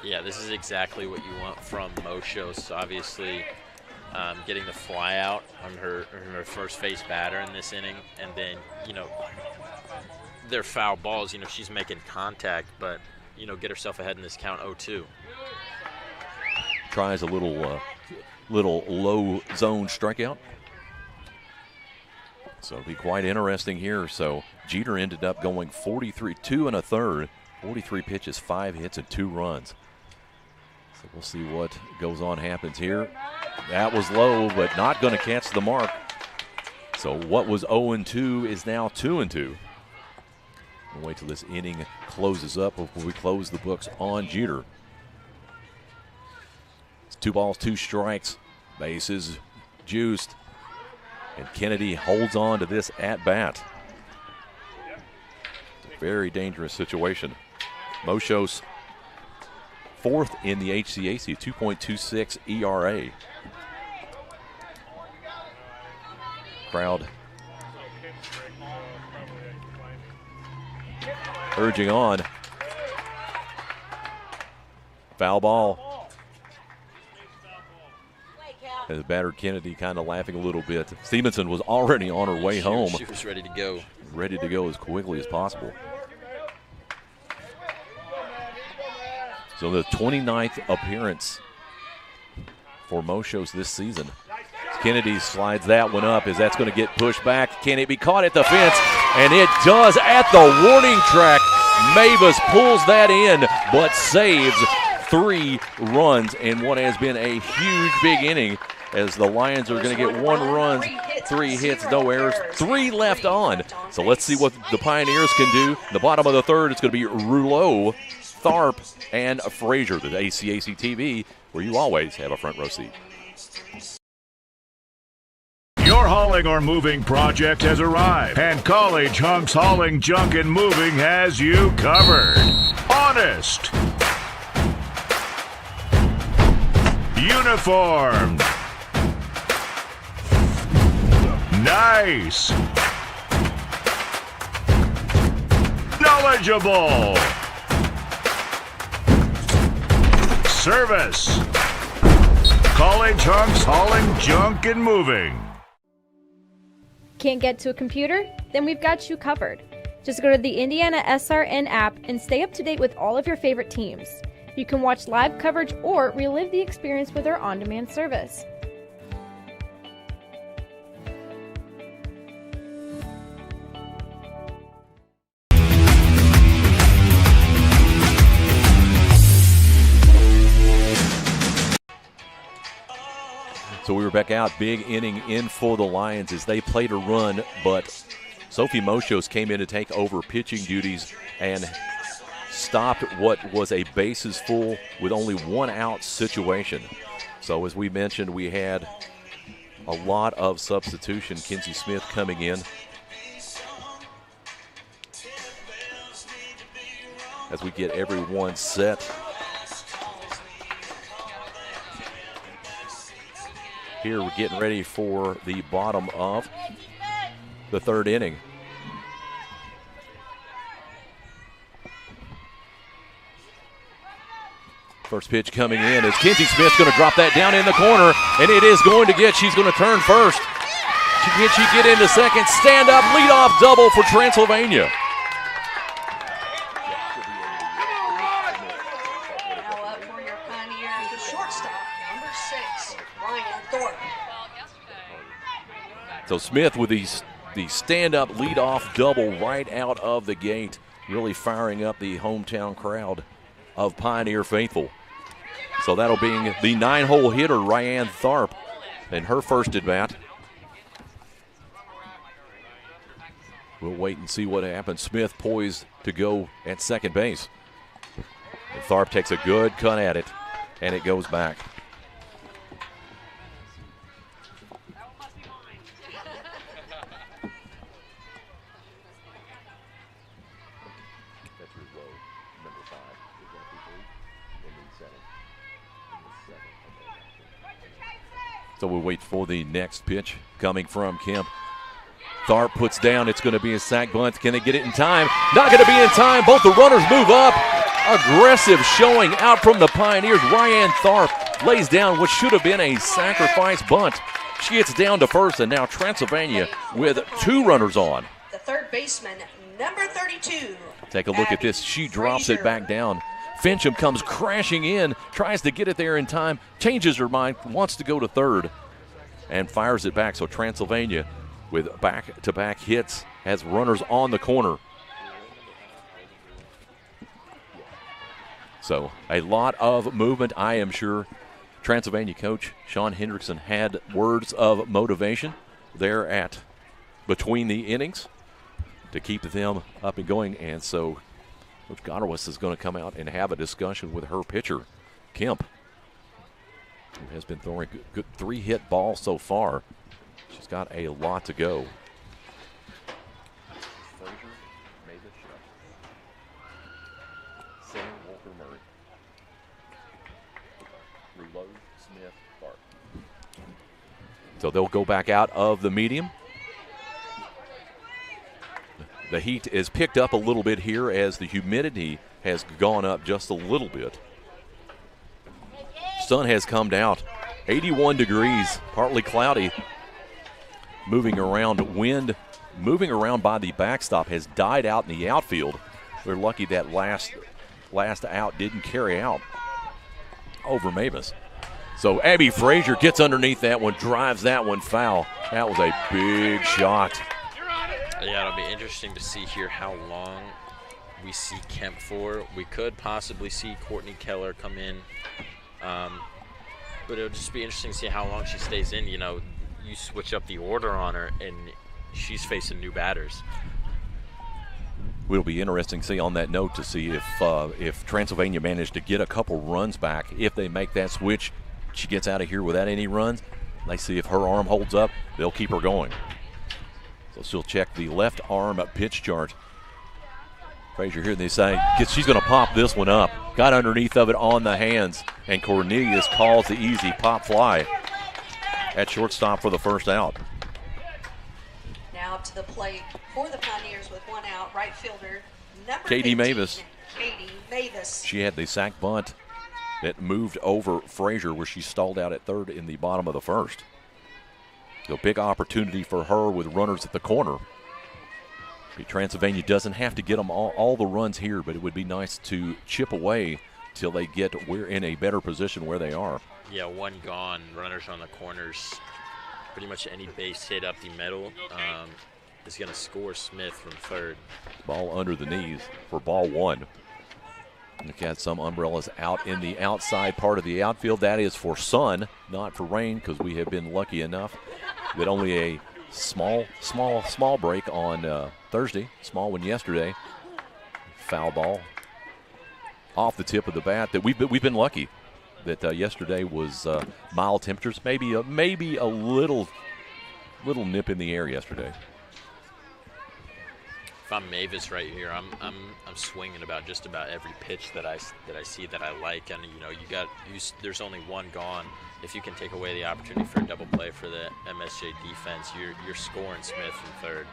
Yeah, this is exactly what you want from Moshos. Obviously, getting the fly out on her first face batter in this inning, and then, their foul balls, she's making contact, but, get herself ahead in this count 0-2. Tries a little low zone strikeout. So it'll be quite interesting here. So Jeter ended up going 43, 2 1/3, 43 pitches, 5 hits, and 2 runs. So we'll see what goes on, happens here. That was low, but not going to catch the mark. So what was 0-2 is now 2-2. We'll wait till this inning closes up before we close the books on Jeter. It's 2 balls, 2 strikes. Bases juiced. And Kennedy holds on to this at-bat. It's a very dangerous situation. Moshos 4th in the HCAC, 2.26 ERA. Crowd urging on. Foul ball. As batter Kennedy kind of laughing a little bit. Stevenson was already on her way home. She was ready to go. Ready to go as quickly as possible. So the 29th appearance for Moshos this season. Kennedy slides that one up as that's going to get pushed back. Can it be caught at the fence? And it does at the warning track. Mavis pulls that in, but saves 3 runs in what has been a huge big inning, as the Lions are going to get 1 run, 3 hits, no errors, 3 left on. So let's see what the Pioneers can do. The bottom of the third, it's going to be Rouleau, Tharp, and Frazier, the HCAC TV, where you always have a front row seat. Your hauling or moving project has arrived, and College Hunks Hauling, Junk, and Moving has you covered. Honest. Uniformed. Nice. Knowledgeable. Service. College Hunks Hauling, Junk, and Moving. Can't get to a computer? Then we've got you covered. Just go to the IndianaSRN app and stay up to date with all of your favorite teams. You can watch live coverage or relive the experience with our on-demand service. So we were back out, big inning in for the Lions as they played a run, but Sophie Moshos came in to take over pitching duties and stopped what was a bases full with only 1 out situation. So as we mentioned, we had a lot of substitution. Kinsey Smith coming in as we get everyone set. Here we're getting ready for the bottom of the 3rd inning. First pitch coming in as Kinsey Smith's going to drop that down in the corner, and it is going to get, she's going to turn first. She get into second, stand up, lead off double for Transylvania. So Smith with the stand-up leadoff double right out of the gate, really firing up the hometown crowd of Pioneer faithful. So that'll be the 9-hole hitter, Ryan Tharp, in her first at bat. We'll wait and see what happens. Smith poised to go at second base. And Tharp takes a good cut at it, and it goes back. So we'll wait for the next pitch coming from Kemp. Tharp puts down. It's going to be a sac bunt. Can they get it in time? Not going to be in time. Both the runners move up. Aggressive showing out from the Pioneers. Ryan Tharp lays down what should have been a sacrifice bunt. She gets down to first, and now Transylvania with 2 runners on. The third baseman, number 32. Take a look at this. She drops it back down. Fincham comes crashing in, tries to get it there in time, changes her mind, wants to go to third, and fires it back. So Transylvania, with back-to-back hits, has runners on the corner. So a lot of movement, I am sure. Transylvania coach Sean Hendrickson had words of motivation there at between the innings to keep them up and going, and so Coach Godowitz is going to come out and have a discussion with her pitcher, Kemp, who has been throwing a good 3-hit ball so far. She's got a lot to go. So they'll go back out of the medium. The heat is picked up a little bit here as the humidity has gone up just a little bit. Sun has come out. 81 degrees, partly cloudy. Moving around, wind moving around by the backstop has died out in the outfield. We're lucky that last out didn't carry out over Mavis. So Abby Frazier gets underneath that one, drives that one foul. That was a big shot. Yeah, it'll be interesting to see here how long we see Kemp for. We could possibly see Courtney Keller come in, but it'll just be interesting to see how long she stays in. You know, you switch up the order on her, and she's facing new batters. It'll be interesting to see on that note to see if Transylvania managed to get a couple runs back. If they make that switch, she gets out of here without any runs. They see if her arm holds up, they'll keep her going. So she'll check the left arm pitch chart. Frazier here, they say she's going to pop this one up. Got underneath of it on the hands, and Cornelius calls the easy pop fly at shortstop for the first out. Now up to the plate for the Pioneers with 1 out, right fielder, number Katie 15, Mavis. Katie Mavis. She had the sac bunt that moved over Frazier where she stalled out at third in the bottom of the first. So big opportunity for her with runners at the corner. Transylvania doesn't have to get them all the runs here, but it would be nice to chip away till they get we're in a better position where they are. Yeah, 1 gone, runners on the corners. Pretty much any base hit up the middle is going to score Smith from third. Ball under the knees for ball 1. Look at some umbrellas out in the outside part of the outfield. That is for sun, not for rain, because we have been lucky enough that only a small break on Thursday, small one yesterday. Foul ball off the tip of the bat. That we've been lucky that yesterday was mild temperatures, maybe a little nip in the air yesterday. If I'm Mavis right here, I'm swinging about just about every pitch that I see that I like, and you know there's only 1 gone. If you can take away the opportunity for a double play for the MSJ defense, you're scoring Smith from third.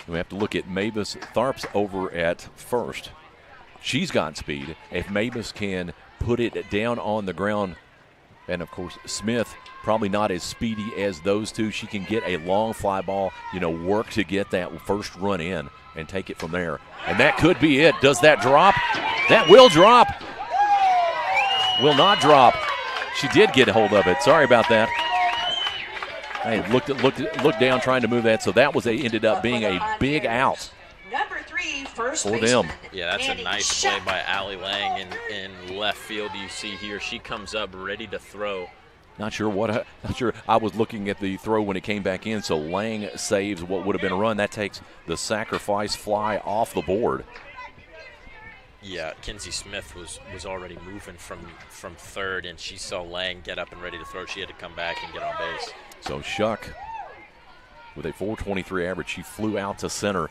We have to look at Mavis. Tharp's over at first. She's got speed. If Mavis can put it down on the ground, and of course Smith probably not as speedy as those two. She can get a long fly ball, work to get that first run in and take it from there. And that could be it. Does that drop? That will drop. Will not drop. She did get a hold of it. Sorry about that. I looked down trying to move that, so that ended up being a big out. Number 3, 3, first for baseman. them. Yeah, that's Andy a nice Shuck. play by Allie Lang in left field. You see here, she comes up ready to throw. Not sure. I was looking at the throw when it came back in, so Lang saves what would have been a run. That takes the sacrifice fly off the board. Yeah, Kinsey Smith was already moving from third, and she saw Lang get up and ready to throw. She had to come back and get on base. So Shuck, with a 4.23 average, she flew out to center.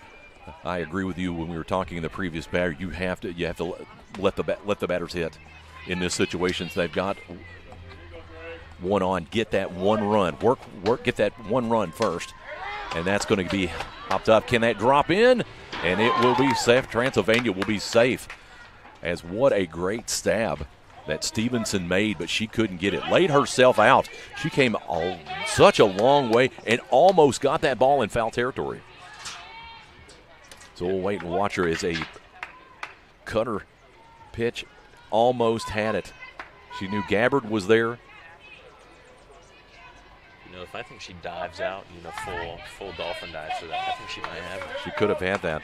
I agree with you when we were talking in the previous batter. You have to let the batters hit in this situation. So they've got one on, get that one run, work, get that one run first, and that's going to be popped up. Can that drop in? And it will be safe. Transylvania will be safe. As what a great stab that Stevenson made, but she couldn't get it. Laid herself out. She came such a long way and almost got that ball in foul territory. So we'll wait and watch her as a cutter pitch almost had it. She knew Gabbard was there. You know, if I think she dives out, full dolphin dives for that, I think she might have it. She could have had that.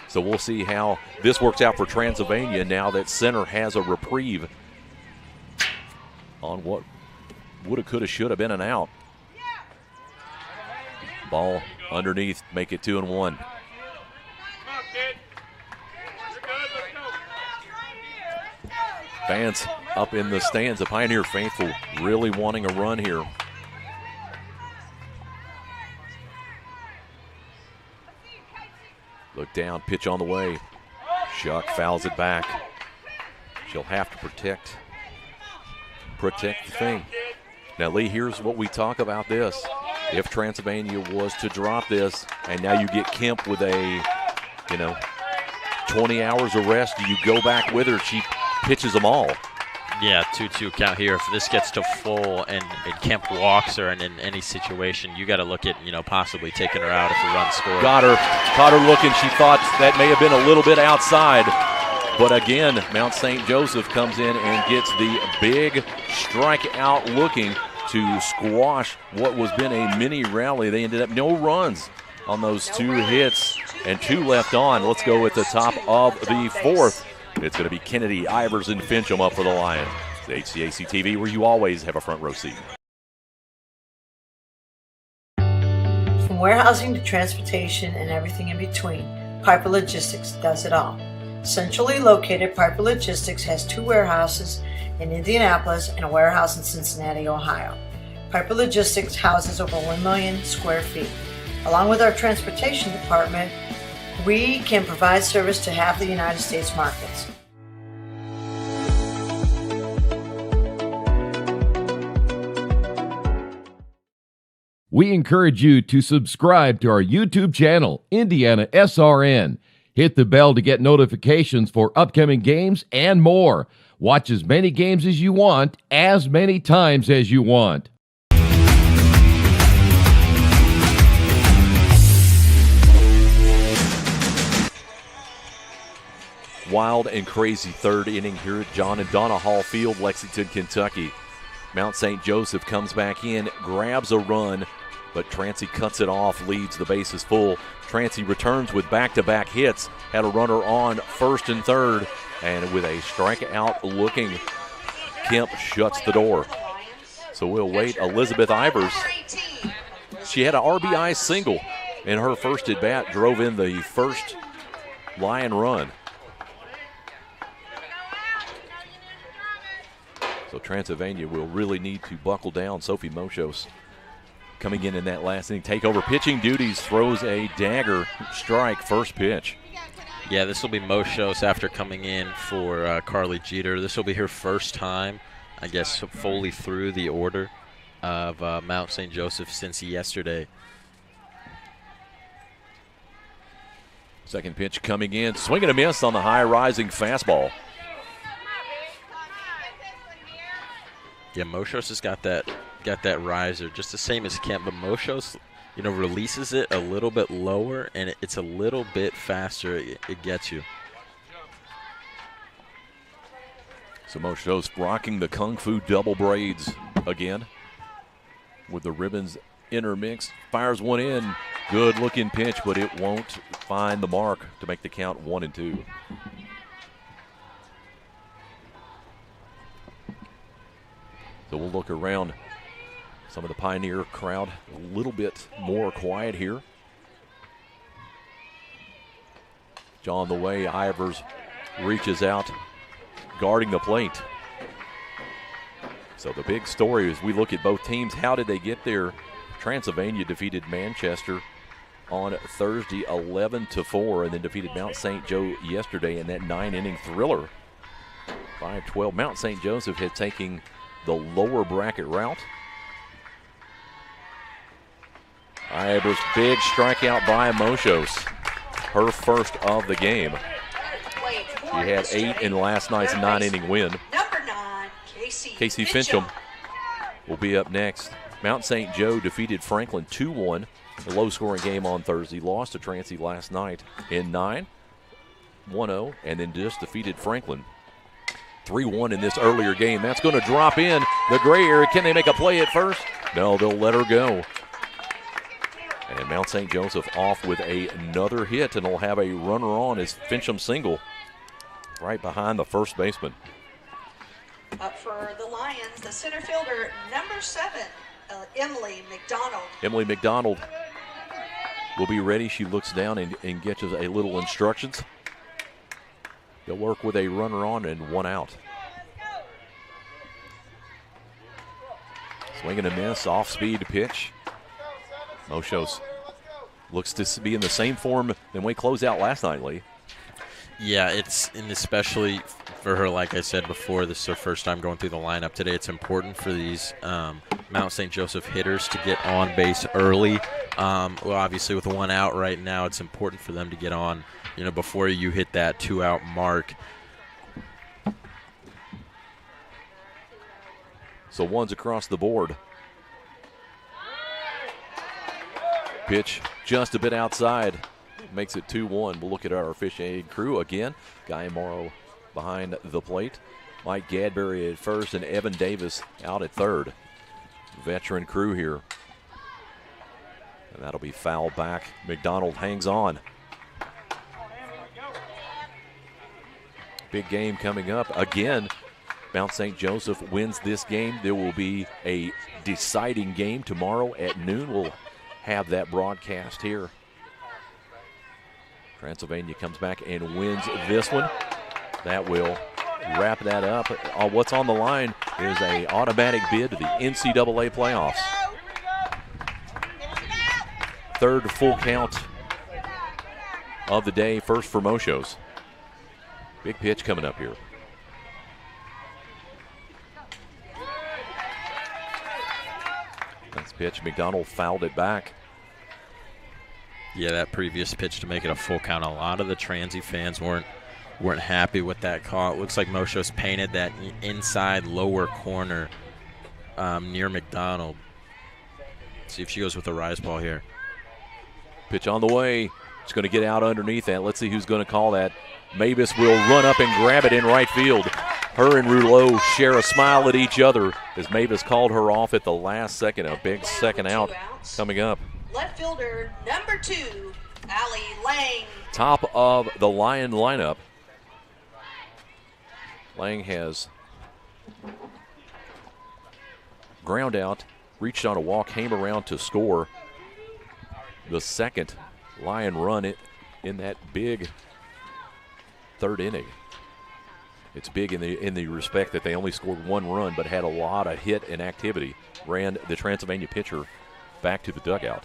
So we'll see how this works out for Transylvania now that center has a reprieve on what woulda, coulda, shoulda been an out. Ball underneath, make it 2-1. Fans up in the stands, the Pioneer faithful really wanting a run here. Look down, pitch on the way. Shuck fouls it back. She'll have to protect the thing. Now, Lee, here's what we talk about this. If Transylvania was to drop this, and now you get Kemp with a, 20 hours of rest, do you go back with her? She pitches them all. Yeah, 2-2 count here. If this gets to full and Kemp walks her, and in any situation, you got to look at, possibly taking her out if a run scored. Caught her looking. She thought that may have been a little bit outside. But again, Mount St. Joseph comes in and gets the big strikeout looking to squash what was been a mini rally. They ended up no runs on those 2 hits and 2 left on. Let's go at the top of the 4th. It's going to be Kennedy, Ivers, and Fincham up for the Lions. The HCAC TV, where you always have a front row seat. From warehousing to transportation and everything in between, Piper Logistics does it all. Centrally located, Piper Logistics has 2 warehouses in Indianapolis and a warehouse in Cincinnati, Ohio. Piper Logistics houses over 1 million square feet. Along with our transportation department, we can provide service to half the United States markets. We encourage you to subscribe to our YouTube channel, IndianaSRN. Hit the bell to get notifications for upcoming games and more. Watch as many games as you want, as many times as you want. Wild and crazy 3rd inning here at John and Donna Hall Field, Lexington, Kentucky. Mount St. Joseph comes back in, grabs a run, but Trancy cuts it off, leaves the bases full. Trancy returns with back-to-back hits, had a runner on 1st and 3rd, and with a strikeout looking, Kemp shuts the door. So we'll wait. Elizabeth Ivers, she had an RBI single in her first at-bat, drove in the first Lion run. So Transylvania will really need to buckle down. Sophie Moshos coming in that last inning. Take over pitching duties, throws a dagger strike, first pitch. Yeah, this will be Moshos after coming in for Carly Jeter. This will be her first time, I guess, fully through the order of Mount St. Joseph since yesterday. Second pitch coming in, swing and a miss on the high rising fastball. Yeah, Moshos has got that riser, just the same as Kemp, but Moshos, releases it a little bit lower, and it's a little bit faster. It gets you. So Moshos rocking the Kung Fu double braids again with the ribbons intermixed. Fires one in, Good looking pitch, but it won't find the mark to make the count 1-2. So we'll look around. Some of the Pioneer crowd a little bit more quiet here. John the way, Ivers reaches out, guarding the plate. So the big story as we look at both teams, how did they get there? Transylvania defeated Manchester on Thursday 11-4, and then defeated Mount St. Joe yesterday in that 9-inning thriller. 5-12. Mount St. Joseph had taken the lower bracket route. Ivers, big strikeout by Moshos. Her first of the game. She had 8 in last night's 9-inning win. Number 9, Casey Fincham will be up next. Mount St. Joe defeated Franklin 2-1. A low-scoring game on Thursday. Lost to Transy last night in 9, 1-0, and then just defeated Franklin 3-1 in this earlier game. That's going to drop in the gray area. Can they make a play at first? No, they'll let her go. And Mount St. Joseph off with another hit, and they'll have a runner on as Fincham single right behind the first baseman. Up for the Lions, the center fielder, number 7, Emily McDonald. Emily McDonald will be ready. She looks down and gets us a little instructions. They'll work with a runner on and 1 out. Swing and a miss, off-speed pitch. Moshos looks to be in the same form than we closed out last night, Lee. Yeah, and especially for her, like I said before, this is her first time going through the lineup today. It's important for these Mount St. Joseph hitters to get on base early. Well, obviously with 1 out right now, it's important for them to get on, before you hit that 2-out mark. So 1's across the board. Pitch just a bit outside. Makes it 2-1. We'll look at our officiating crew again. Guy Morrow behind the plate. Mike Gadberry at first and Evan Davis out at third. Veteran crew here. And that'll be foul back. McDonald hangs on. Big game coming up. Again, Mount St. Joseph wins this game. There will be a deciding game tomorrow at noon. We'll have that broadcast here. Transylvania comes back and wins this one. That will wrap that up. What's on the line is an automatic bid to the NCAA playoffs. Third full count of the day, first for Moshos. Big pitch coming up here. Nice pitch. McDonald fouled it back. Yeah, that previous pitch to make it a full count. A lot of the Transy fans weren't happy with that call. It looks like Moshos painted that inside lower corner near McDonald. See if she goes with the rise ball here. Pitch on the way. It's going to get out underneath that. Let's see who's going to call that. Mavis will run up and grab it in right field. Her and Rouleau share a smile at each other as Mavis called her off at the last second. A big second out coming up. Left fielder, number 2, Allie Lang. Top of the Lion lineup. Lang has ground out, reached on a walk, came around to score the second Lion run in that big third inning. It's big in the respect that they only scored 1 run but had a lot of hit and activity. Ran the Transylvania pitcher back to the dugout.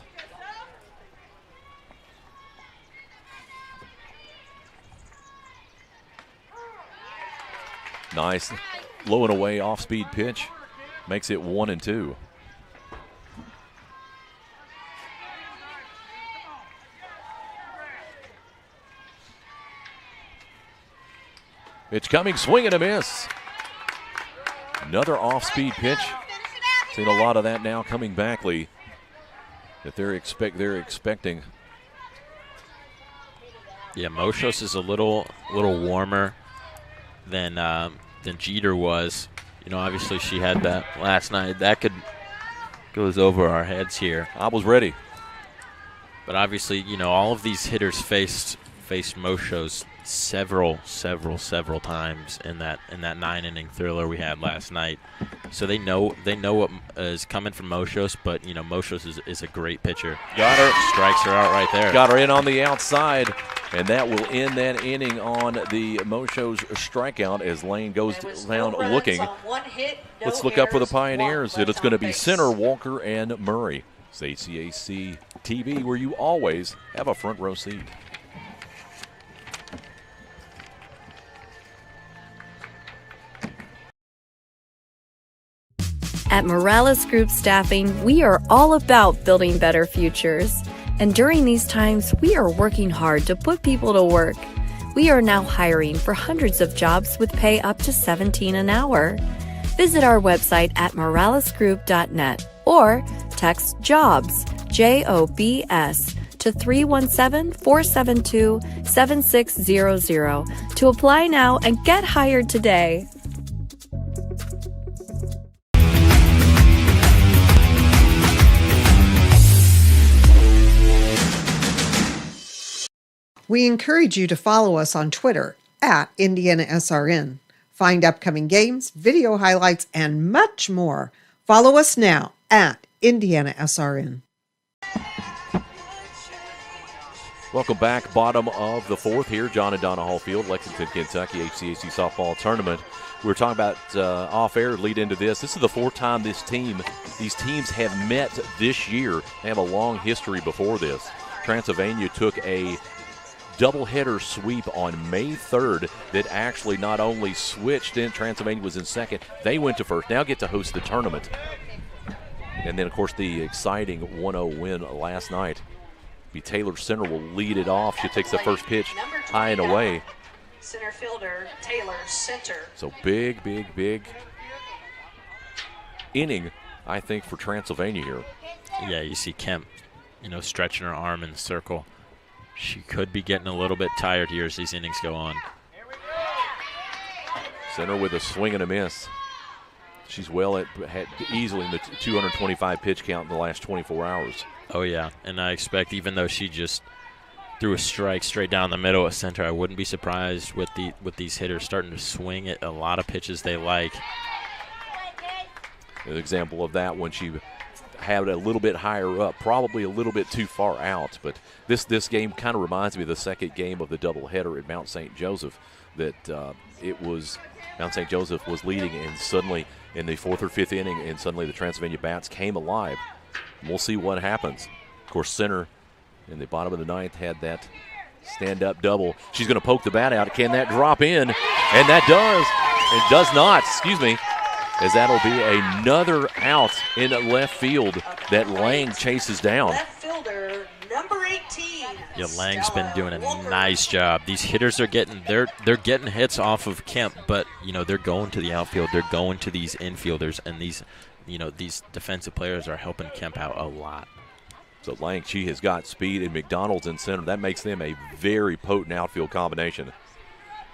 Nice low and away off-speed pitch. Makes it 1-2. It's coming, swing and a miss. Another off-speed pitch. Seen a lot of that now coming back, Lee. That they're expecting. Yeah, Moshos is a little warmer than Jeter was. Obviously she had that last night. That goes over our heads here. I was ready. But obviously, all of these hitters faced Moshos several times in that 9-inning thriller we had last night. So they know what is coming from Moshos, but Moshos is a great pitcher. Got her. Strikes her out right there. Got her in on the outside, and that will end that inning on the Moshos strikeout as Lane goes down looking. Let's look up for the Pioneers. It's going to be center, Walker, and Murray. It's HCAC TV, where you always have a front row seat. At Morales Group Staffing, we are all about building better futures. And during these times, we are working hard to put people to work. We are now hiring for hundreds of jobs with pay up to $17 an hour. Visit our website at moralesgroup.net or text JOBS, JOBS, to 317-472-7600 to apply now and get hired today. We encourage you to follow us on Twitter at IndianaSRN. Find upcoming games, video highlights, and much more. Follow us now at IndianaSRN. Welcome back. Bottom of the fourth here. John and Donna Hall Field, Lexington, Kentucky, HCAC softball tournament. We were talking about off-air lead into this. This is the fourth time these teams have met this year. They have a long history before this. Transylvania took a doubleheader sweep on May 3rd that actually not only switched in, Transylvania was in second, they went to first, now get to host the tournament. And then, of course, the exciting 1-0 win last night. Taylor Center will lead it off. She takes the first pitch high and away. Center fielder, Taylor Center. So big inning, I think, for Transylvania here. Yeah, you see Kemp, stretching her arm in the circle. She could be getting a little bit tired here as these innings go on. Center with a swing and a miss. She's had easily in the 225 pitch count in the last 24 hours. Oh, yeah. And I expect, even though she just threw a strike straight down the middle at center, I wouldn't be surprised with these hitters starting to swing at a lot of pitches they like. An example of that when she had it a little bit higher up, probably a little bit too far out. But this game kind of reminds me of the second game of the doubleheader at Mount St. Joseph. That Mount St. Joseph was leading, and suddenly in the fourth or fifth inning, and suddenly the Transylvania bats came alive. We'll see what happens. Of course, center in the bottom of the ninth had that stand-up double. She's going to poke the bat out. Can that drop in? And that does. It does not. Excuse me. As that'll be another out in left field that Lang chases down. Left fielder, number 18. Yeah, Lang's been doing a nice job. These hitters are getting they're getting hits off of Kemp, but they're going to the outfield. They're going to these infielders, and these defensive players are helping Kemp out a lot. So Lang, she has got speed, and McDonald's in center. That makes them a very potent outfield combination.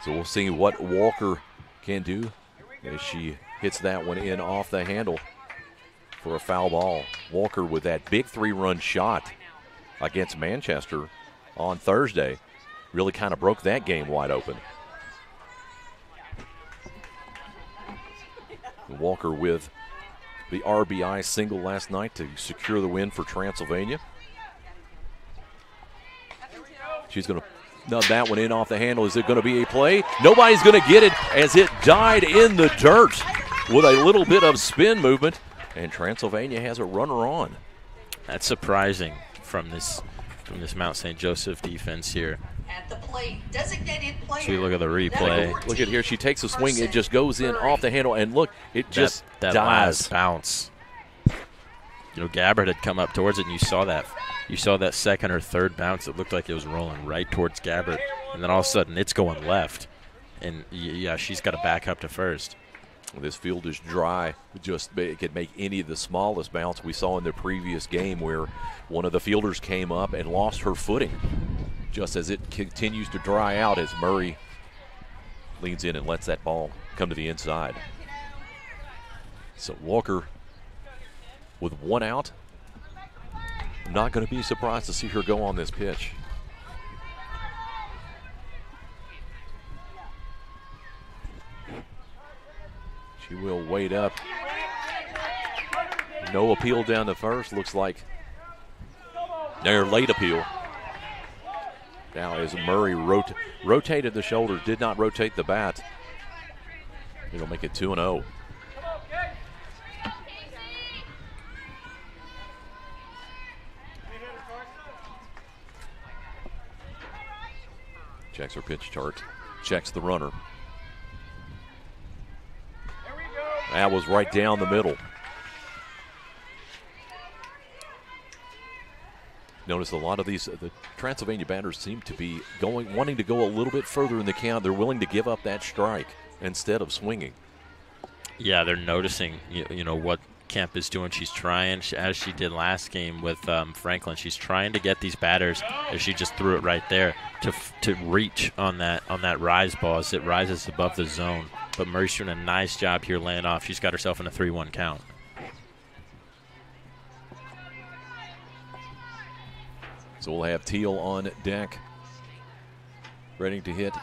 So we'll see what Walker can do as she hits that one in off the handle for a foul ball. Walker with that big 3-run shot against Manchester on Thursday really kind of broke that game wide open. Walker with the RBI single last night to secure the win for Transylvania. She's going to nub that one in off the handle. Is it going to be a play? Nobody's going to get it as it died in the dirt with a little bit of spin movement, and Transylvania has a runner on. That's surprising from this Mount St. Joseph defense here. At the plate, designated player. So we look at the replay. Look at here. She takes a swing. It just goes in off the handle, and look, it just that dies. Last bounce. Gabbard had come up towards it, and you saw that second or third bounce. It looked like it was rolling right towards Gabbard, and then all of a sudden it's going left, and yeah, she's got to back up to first. This field is dry. It could make any of the smallest bounce. We saw in the previous game where one of the fielders came up and lost her footing just as it continues to dry out as Murray leans in and lets that ball come to the inside. So Walker with one out I'm not going to be surprised to see her go on this pitch. She will wait up. No appeal down to first. Looks like their late appeal. Now as Murray rotated the shoulders, did not rotate the bat. It'll make it 2-0. Checks her pitch chart. Checks the runner. That was right down the middle. Notice a lot of these, the Transylvania batters seem to be wanting to go a little bit further in the count. They're willing to give up that strike instead of swinging. Yeah, they're noticing, you know, what Kemp is doing. She's trying, as she did last game with Franklin, she's trying to get these batters, as she just threw it right there, to reach on that rise ball as it rises above the zone. But Murray's doing a nice job here laying off. She's got herself in a 3-1 count. So we'll have Teal on deck, ready to hit.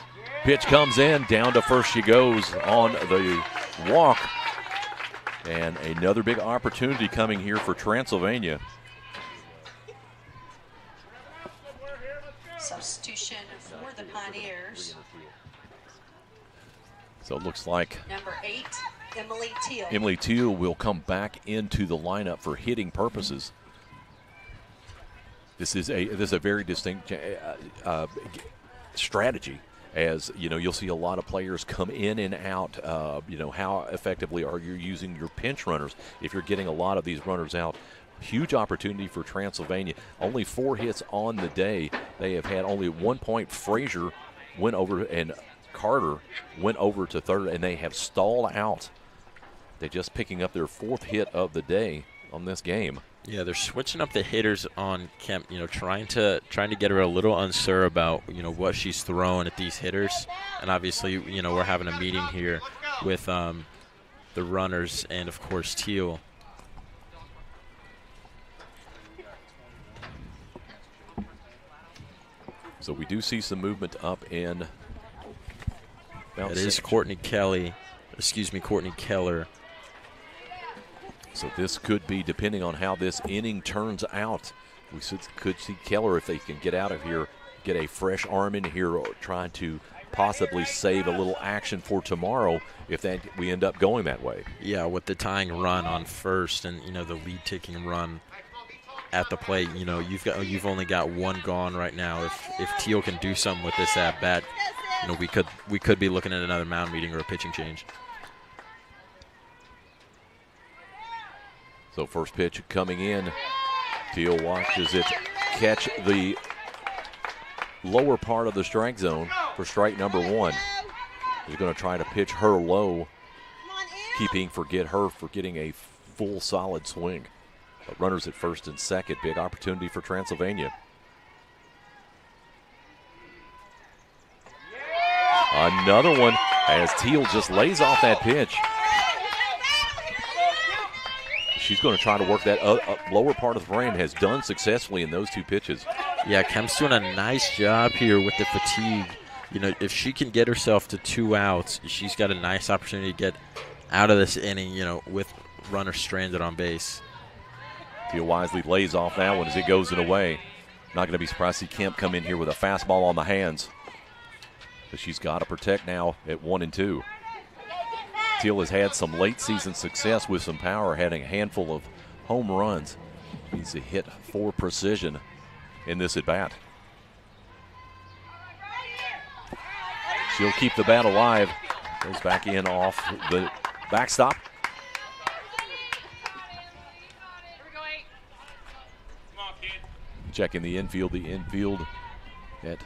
Pitch comes in, down to first she goes on the walk. And another big opportunity coming here for Transylvania. Substitution for the Pioneers. So it looks like Number 8, Emily Teal. Emily Teal will come back into the lineup for hitting purposes. This is a very distinct strategy. As you know, you'll see a lot of players come in and out. You know, how effectively are you using your pinch runners? If you're getting a lot of these runners out, huge opportunity for Transylvania. Only 4 hits on the day. They have had only 1 point. Frazier went over and Carter went over to third, and they have stalled out. They're just picking up their 4th hit of the day on this game. Yeah, they're switching up the hitters on Kemp, you know, trying to get her a little unsure about, you know, what she's throwing at these hitters. And obviously, you know, we're having a meeting here with the runners and, of course, Teal. So we do see some movement up in. It is Courtney Keller. So this could be, depending on how this inning turns out, we could see Keller, if they can get out of here, get a fresh arm in here, trying to possibly save a little action for tomorrow if we end up going that way. Yeah, with the tying run on first and, you know, the lead taking run at the plate, you know, you've only got 1 gone right now. If Teal can do something with this at bat, you know, we could be looking at another mound meeting or a pitching change. So first pitch coming in. Teal watches it catch the lower part of the strike zone for strike number 1. He's going to try to pitch her low, forget her for getting a full solid swing. But runners at first and second, big opportunity for Transylvania. Another one as Teal just lays off that pitch. She's going to try to work that lower part of the frame, has done successfully in those 2 pitches. Yeah, Kemp's doing a nice job here with the fatigue. You know, if she can get herself to 2 outs, she's got a nice opportunity to get out of this inning, you know, with runners stranded on base. Teal wisely lays off that one as it goes in away. Not going to be surprised to see Kemp come in here with a fastball on the hands. But she's got to protect now at 1-2. Teal has had some late season success with some power, having a handful of home runs. Needs to hit for precision in this at bat. She'll keep the bat alive. Goes back in off the backstop. Checking the infield. The infield at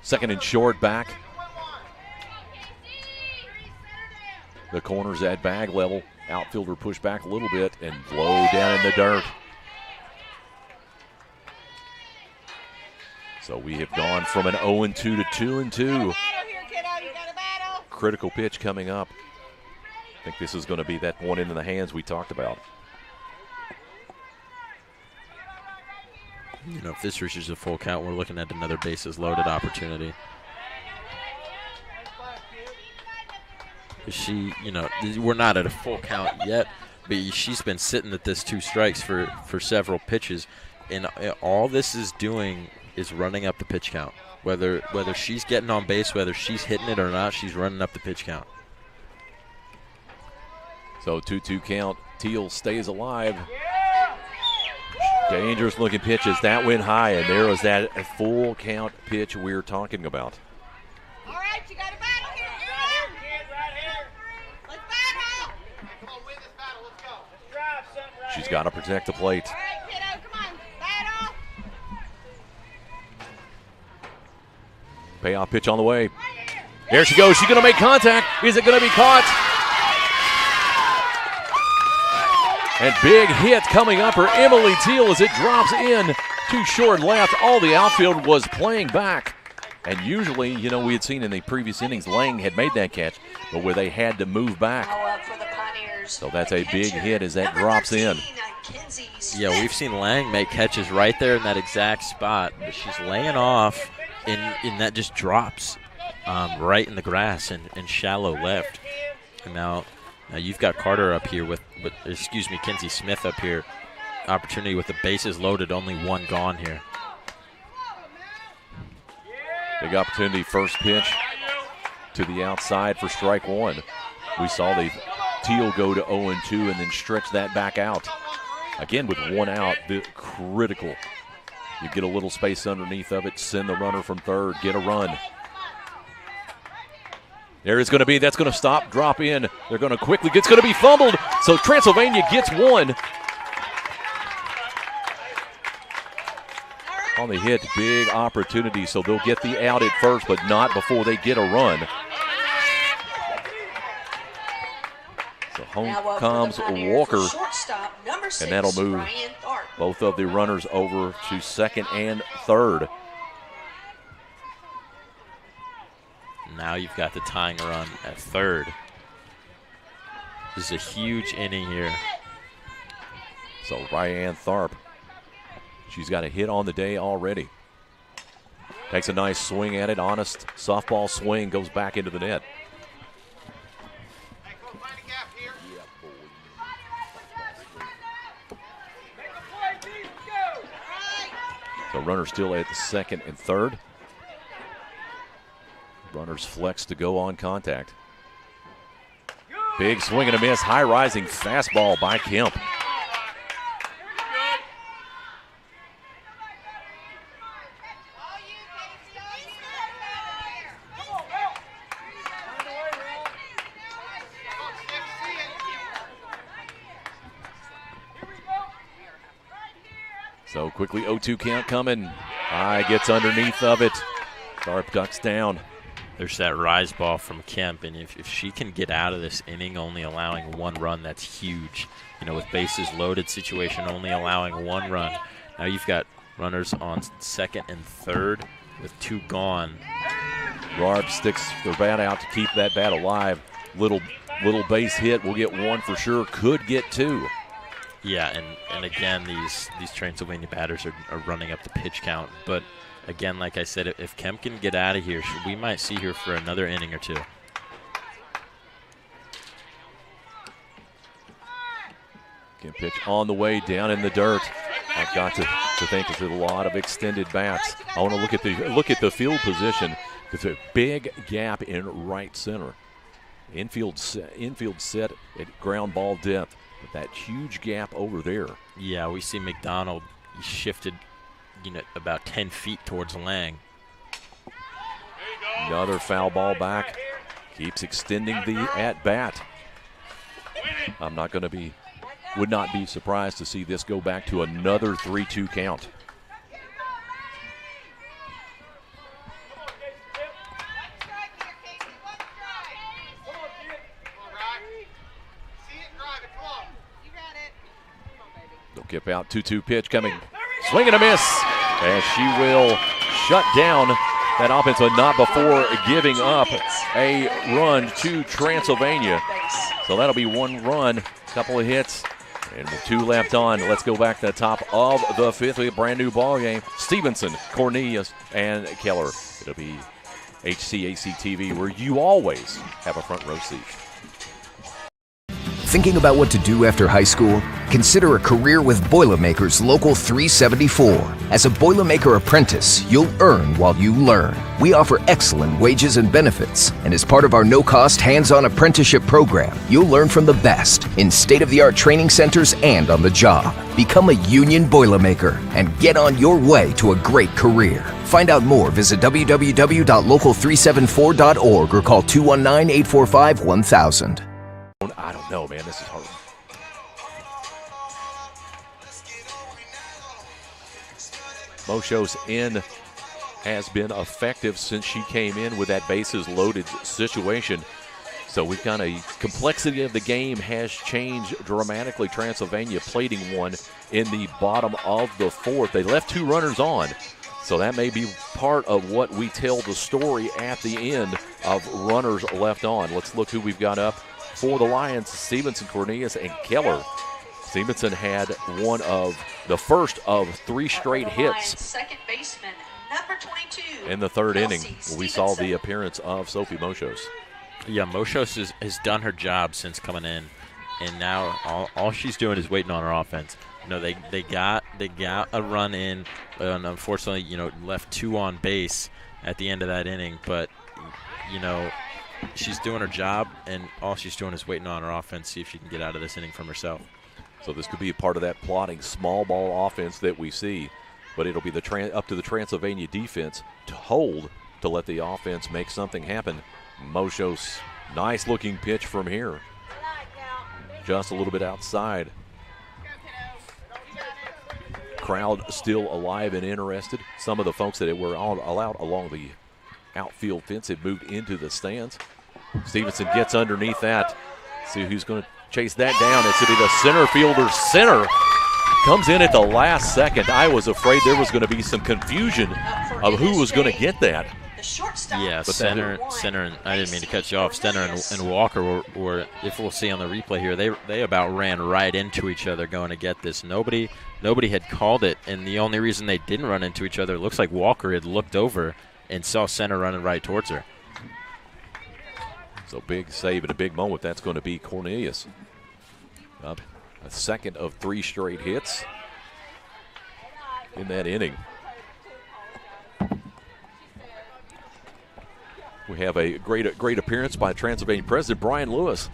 second and short back. The corner's at bag level. Outfielder push back a little bit and low down in the dirt. So we have gone from an 0-2 to 2-2. Critical pitch coming up. I think this is going to be that one into the hands we talked about. You know, if this reaches a full count, we're looking at another bases loaded opportunity. She, you know, we're not at a full count yet, but she's been sitting at this 2 strikes for several pitches, and all this is doing is running up the pitch count. Whether she's getting on base, whether she's hitting it or not, she's running up the pitch count. So 2-2 count. Teal stays alive. Dangerous looking pitches. That went high, and there was that full count pitch we were talking about. All right, you got a battle here. Right here. Let's battle. Come on, win this battle. Let's go. Drive, son, right She's got to protect the plate. All right, kiddo, come on. Battle. Payoff pitch on the way. There she goes. She's going to make contact. Is it going to be caught? And big hit coming up for Emily Teal as it drops in to short left. All the outfield was playing back. And usually, you know, we had seen in the previous innings, Lang had made that catch, but where they had to move back. So that's a big hit as that drops in. Yeah, we've seen Lang make catches right there in that exact spot, but she's laying off, and that just drops right in the grass and shallow left. And now you've got Carter up here Kinsey Smith up here. Opportunity with the bases loaded, only 1 gone here. Big opportunity, first pitch to the outside for strike 1. We saw the Teal go to 0-2 and then stretch that back out. Again, with 1 out, critical. You get a little space underneath of it, send the runner from third, get a run. There is going to be, that's going to stop, drop in. They're going to quickly, it's going to be fumbled. So Transylvania gets 1. On the hit, big opportunity. So they'll get the out at first, but not before they get a run. So home comes Walker, and that'll move both of the runners over to second and third. Now you've got the tying run at third. This is a huge inning here. So Ryan Tharp, she's got a hit on the day already. Takes a nice swing at it, honest softball swing, goes back into the net. So runners still at the second and third. Runners flex to go on contact. Big swing and a miss, high rising fastball by Kemp. So quickly 0-2 count coming. High gets underneath of it. Tharp ducks down. There's that rise ball from Kemp, and if she can get out of this inning only allowing 1 run, that's huge. You know, with bases loaded situation, only allowing 1 run. Now you've got runners on second and third with 2 gone. Tharp sticks their bat out to keep that bat alive. Little base hit, will get 1 for sure, could get 2. Yeah, and again, these Transylvania batters are running up the pitch count. But again, like I said, if Kemp can get out of here, we might see her for another inning or 2. Can pitch on the way down in the dirt. I've got to think there's a lot of extended bats. I want to look at the field position. There's a big gap in right center. Infield set at ground ball depth. But that huge gap over there. Yeah, we see McDonald shifted, about 10 feet towards Lang. Another foul ball back. Keeps extending the at-bat. Would not be surprised to see this go back to another 3-2 count. They'll kip out, 2-2 pitch coming. Swing and a miss. As she will shut down that offense, but not before giving up a run to Transylvania. So that'll be 1 run, couple of hits, And with 2 left on, let's go back to the top of the 5th with a brand new ball game. Stevenson, Cornelius, and Keller. It'll be HCAC TV, where you always have a front row seat. Thinking about what to do after high school? Consider a career with Boilermakers Local 374. As a Boilermaker apprentice, you'll earn while you learn. We offer excellent wages and benefits, and as part of our no-cost hands-on apprenticeship program, you'll learn from the best in state-of-the-art training centers and on the job. Become a union Boilermaker and get on your way to a great career. Find out more, visit www.local374.org or call 219-845-1000. I don't know, man. This is hard. Mosho's in has been effective since she came in with that bases loaded situation. So we've got a complexity of the game has changed dramatically. Transylvania plating one in the bottom of the 4th. They left 2 runners on. So that may be part of what we tell the story at the end of runners left on. Let's look who we've got up for the Lions. Stevenson, Cornelius, and Keller. Stevenson had one of the first of 3 straight hits. Second baseman, number 22. In the 3rd inning, we saw the appearance of Sophie Moshos. Yeah, Moshos has done her job since coming in, and now all she's doing is waiting on her offense. You know, they got a run in, and unfortunately, you know, left 2 on base at the end of that inning. But you know, she's doing her job, and all she's doing is waiting on her offense, see if she can get out of this inning from herself. So this could be a part of that plotting small ball offense that we see, but it'll be up to the Transylvania defense to hold to let the offense make something happen. Moshos, nice looking pitch from here. Just a little bit outside. Crowd still alive and interested. Some of the folks that were allowed along the outfield fence have moved into the stands. Stevenson gets underneath that. See who's going to chase that down. It's going to be the center fielder. Center comes in at the last second. I was afraid there was going to be some confusion of who was going to get that. Yeah, center, and I didn't mean to cut you off. Center and Walker were, if we'll see on the replay here, they about ran right into each other going to get this. Nobody had called it, and the only reason they didn't run into each other, it looks like Walker had looked over and saw center running right towards her. So big save and a big moment. That's going to be Cornelius. Up a second of 3 straight hits in that inning. We have a great appearance by Transylvania President Brian Lewis.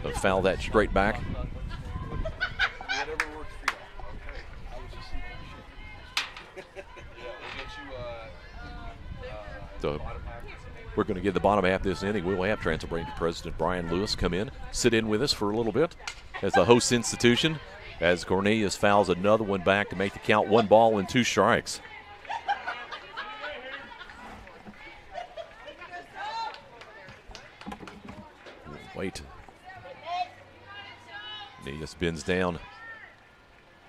They'll foul that straight back. So we're going to get the bottom half of this inning. We'll have Transylvania President Brian Lewis come in, sit in with us for a little bit as the host institution, as Cornelius fouls another one back to make the count 1 ball and 2 strikes. Wait. Cornelius bends down.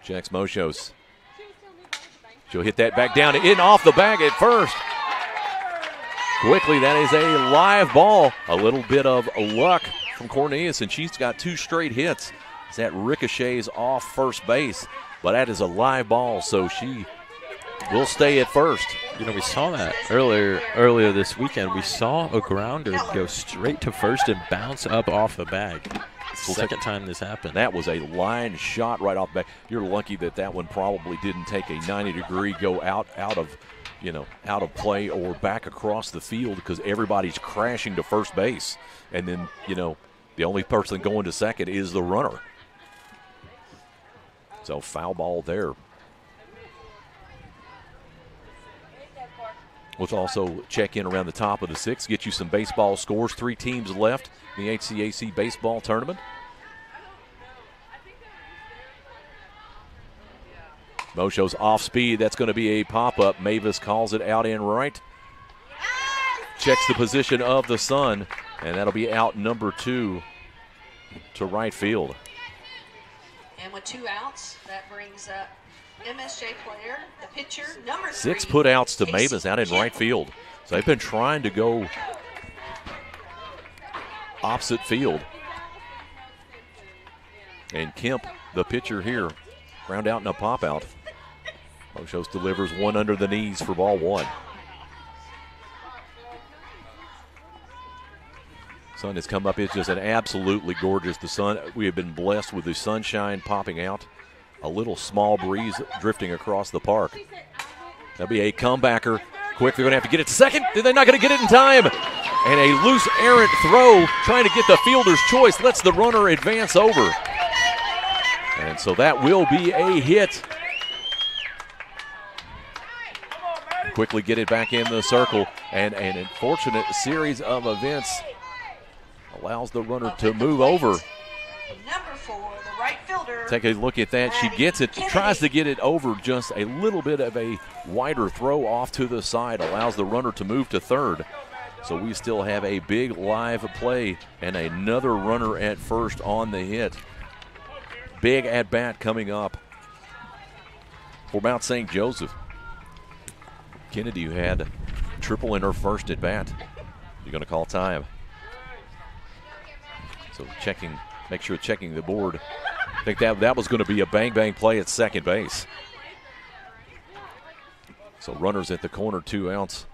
Checks Moshos. She'll hit that back down, in off the bag at first. Quickly, that is a live ball. A little bit of luck from Cornelius, and she's got 2 straight hits. That ricochets off first base, but that is a live ball, so she will stay at first. You know, we saw that earlier this weekend. We saw a grounder go straight to first and bounce up off the bag. It's the second time this happened. That was a line shot right off the back. You're lucky that one probably didn't take a 90-degree go out of play or back across the field, because everybody's crashing to first base, and then the only person going to second is the runner. So foul ball there. We'll also check in around the top of the 6th, get you some baseball scores. 3 teams left in the HCAC baseball tournament. Mosho's off speed. That's going to be a pop-up. Mavis calls it out in right. Checks the position of the sun, and that'll be out number 2 to right field. And with 2 outs, that brings up MSJ player, the pitcher, number 3. 6 putouts to Mavis out in right field. So they've been trying to go opposite field. And Kemp, the pitcher here, ground out and a pop out. Moshos delivers one under the knees for ball 1. Sun has come up. It's just an absolutely gorgeous. The sun, we have been blessed with the sunshine popping out. A little small breeze drifting across the park. That'll be a comebacker. Quick, they're going to have to get it to second. They're not going to get it in time. And a loose, errant throw, trying to get the fielder's choice, lets the runner advance over. And so that will be a hit. Quickly get it back in the circle. And an unfortunate series of events allows the runner to move over. Number 4, the right fielder. Take a look at that. She gets it, tries to get it over, just a little bit of a wider throw off to the side, allows the runner to move to third. So we still have a big live play and another runner at first on the hit. Big at bat coming up for Mount St. Joseph. Kennedy, who had triple in her first at bat, you're going to call time. So checking, make sure checking the board. I think that was going to be a bang play at second base. So runners at the corner, 2 outs.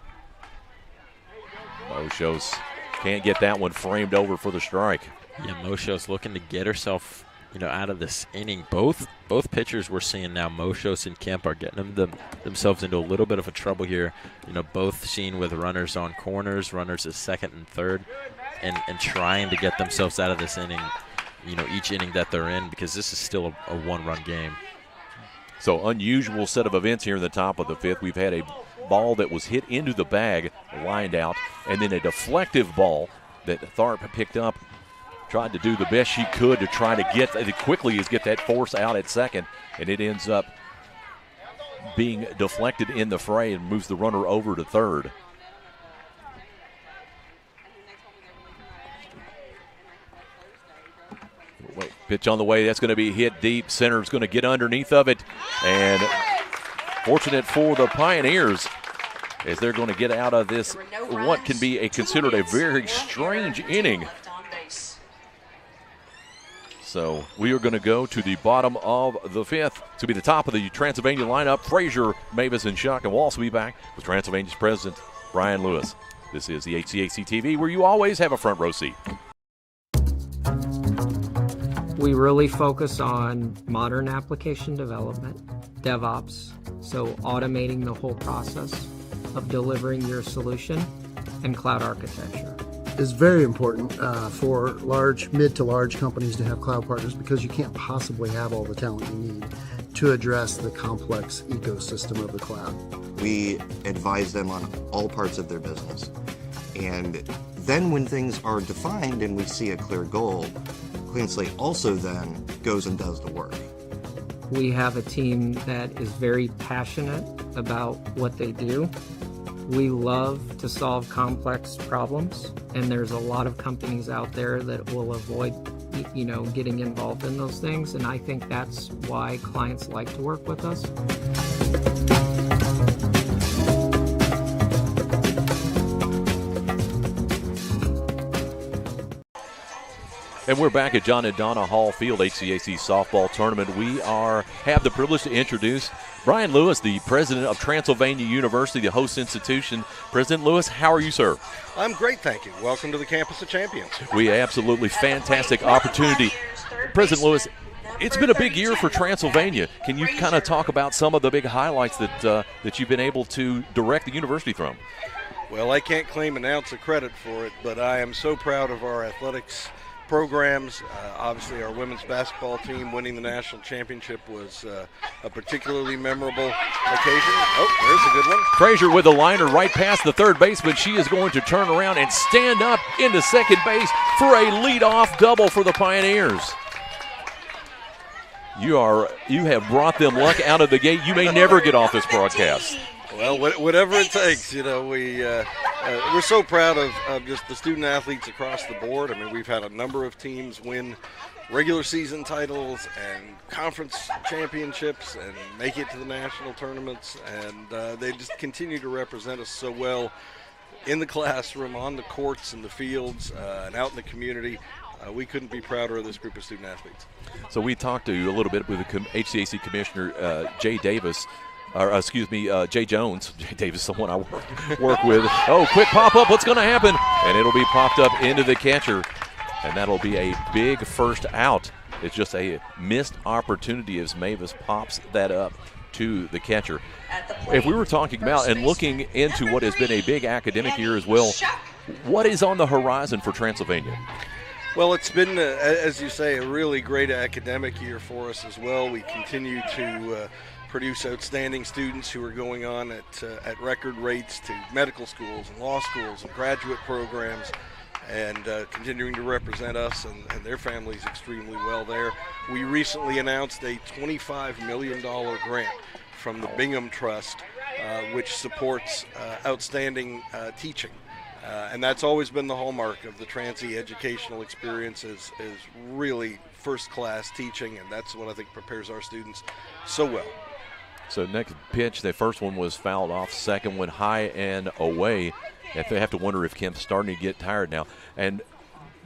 Moshos can't get that one framed over for the strike. Yeah, Moshos looking to get herself, out of this inning. Both pitchers we're seeing now, Moshos and Kemp, are getting themselves into a little bit of a trouble here. Both seen with runners on corners, runners at second and third, and trying to get themselves out of this inning, each inning that they're in, because this is still a 1-run game. So unusual set of events here in the top of the 5th. We've had a ball that was hit into the bag, lined out, and then a deflective ball that Tharp picked up, tried to do the best she could to try to get that force out at second, and it ends up being deflected in the fray and moves the runner over to third. Pitch on the way. That's going to be hit deep. Center's going to get underneath of it. And fortunate for the Pioneers, as they're going to get out of this, what can be considered a very strange inning. So we are going to go to the bottom of the 5th to be the top of the Transylvania lineup. Frazier, Mavis, and Shuck. And we'll also be back with Transylvania's president, Brian Lewis. This is the HCAC TV, where you always have a front row seat. We really focus on modern application development, DevOps, so automating the whole process of delivering your solution, and cloud architecture. It's very important for mid to large companies to have cloud partners, because you can't possibly have all the talent you need to address the complex ecosystem of the cloud. We advise them on all parts of their business. And then when things are defined and we see a clear goal, Clean Slate also then goes and does the work. We have a team that is very passionate about what they do. We love to solve complex problems, and there's a lot of companies out there that will avoid, getting involved in those things, and I think that's why clients like to work with us. And we're back at John and Donna Hall Field, HCAC softball tournament. We have the privilege to introduce Brian Lewis, the president of Transylvania University, the host institution. President Lewis, how are you, sir? I'm great, thank you. Welcome to the Campus of Champions. We absolutely fantastic opportunity. President Lewis, it's been a big year for Transylvania. Can you kind of talk about some of the big highlights that you've been able to direct the university from? Well, I can't claim an ounce of credit for it, but I am so proud of our athletics programs. Obviously, our women's basketball team winning the national championship was a particularly memorable occasion. Oh, there's a good one. Frazier with the liner right past the third baseman. She is going to turn around and stand up into second base for a leadoff double for the Pioneers. You have brought them luck out of the gate. You may never get off this broadcast. Well, whatever it takes, we we're so proud of just the student athletes across the board. I mean, we've had a number of teams win regular season titles and conference championships and make it to the national tournaments, and they just continue to represent us so well in the classroom, on the courts and the fields, and out in the community. We couldn't be prouder of this group of student athletes. So we talked to you a little bit with the HCAC Commissioner Jay Davis, Jay Jones. Jay Davis, someone I work with. Oh, quick pop-up, what's going to happen? And it'll be popped up into the catcher, and that'll be a big first out. It's just a missed opportunity as Mavis pops that up to the catcher. If we were talking about and looking into what has been a big academic year as well, what is on the horizon for Transylvania? Well, it's been, as you say, a really great academic year for us as well. We continue to produce outstanding students who are going on at record rates to medical schools and law schools and graduate programs, and continuing to represent us and their families extremely well there. We recently announced a $25 million grant from the Bingham Trust, which supports outstanding teaching. And that's always been the hallmark of the Transy educational experience is really first-class teaching, and that's what I think prepares our students so well. So next pitch, the first one was fouled off, second one high and away. They have to wonder if Kemp's starting to get tired now. And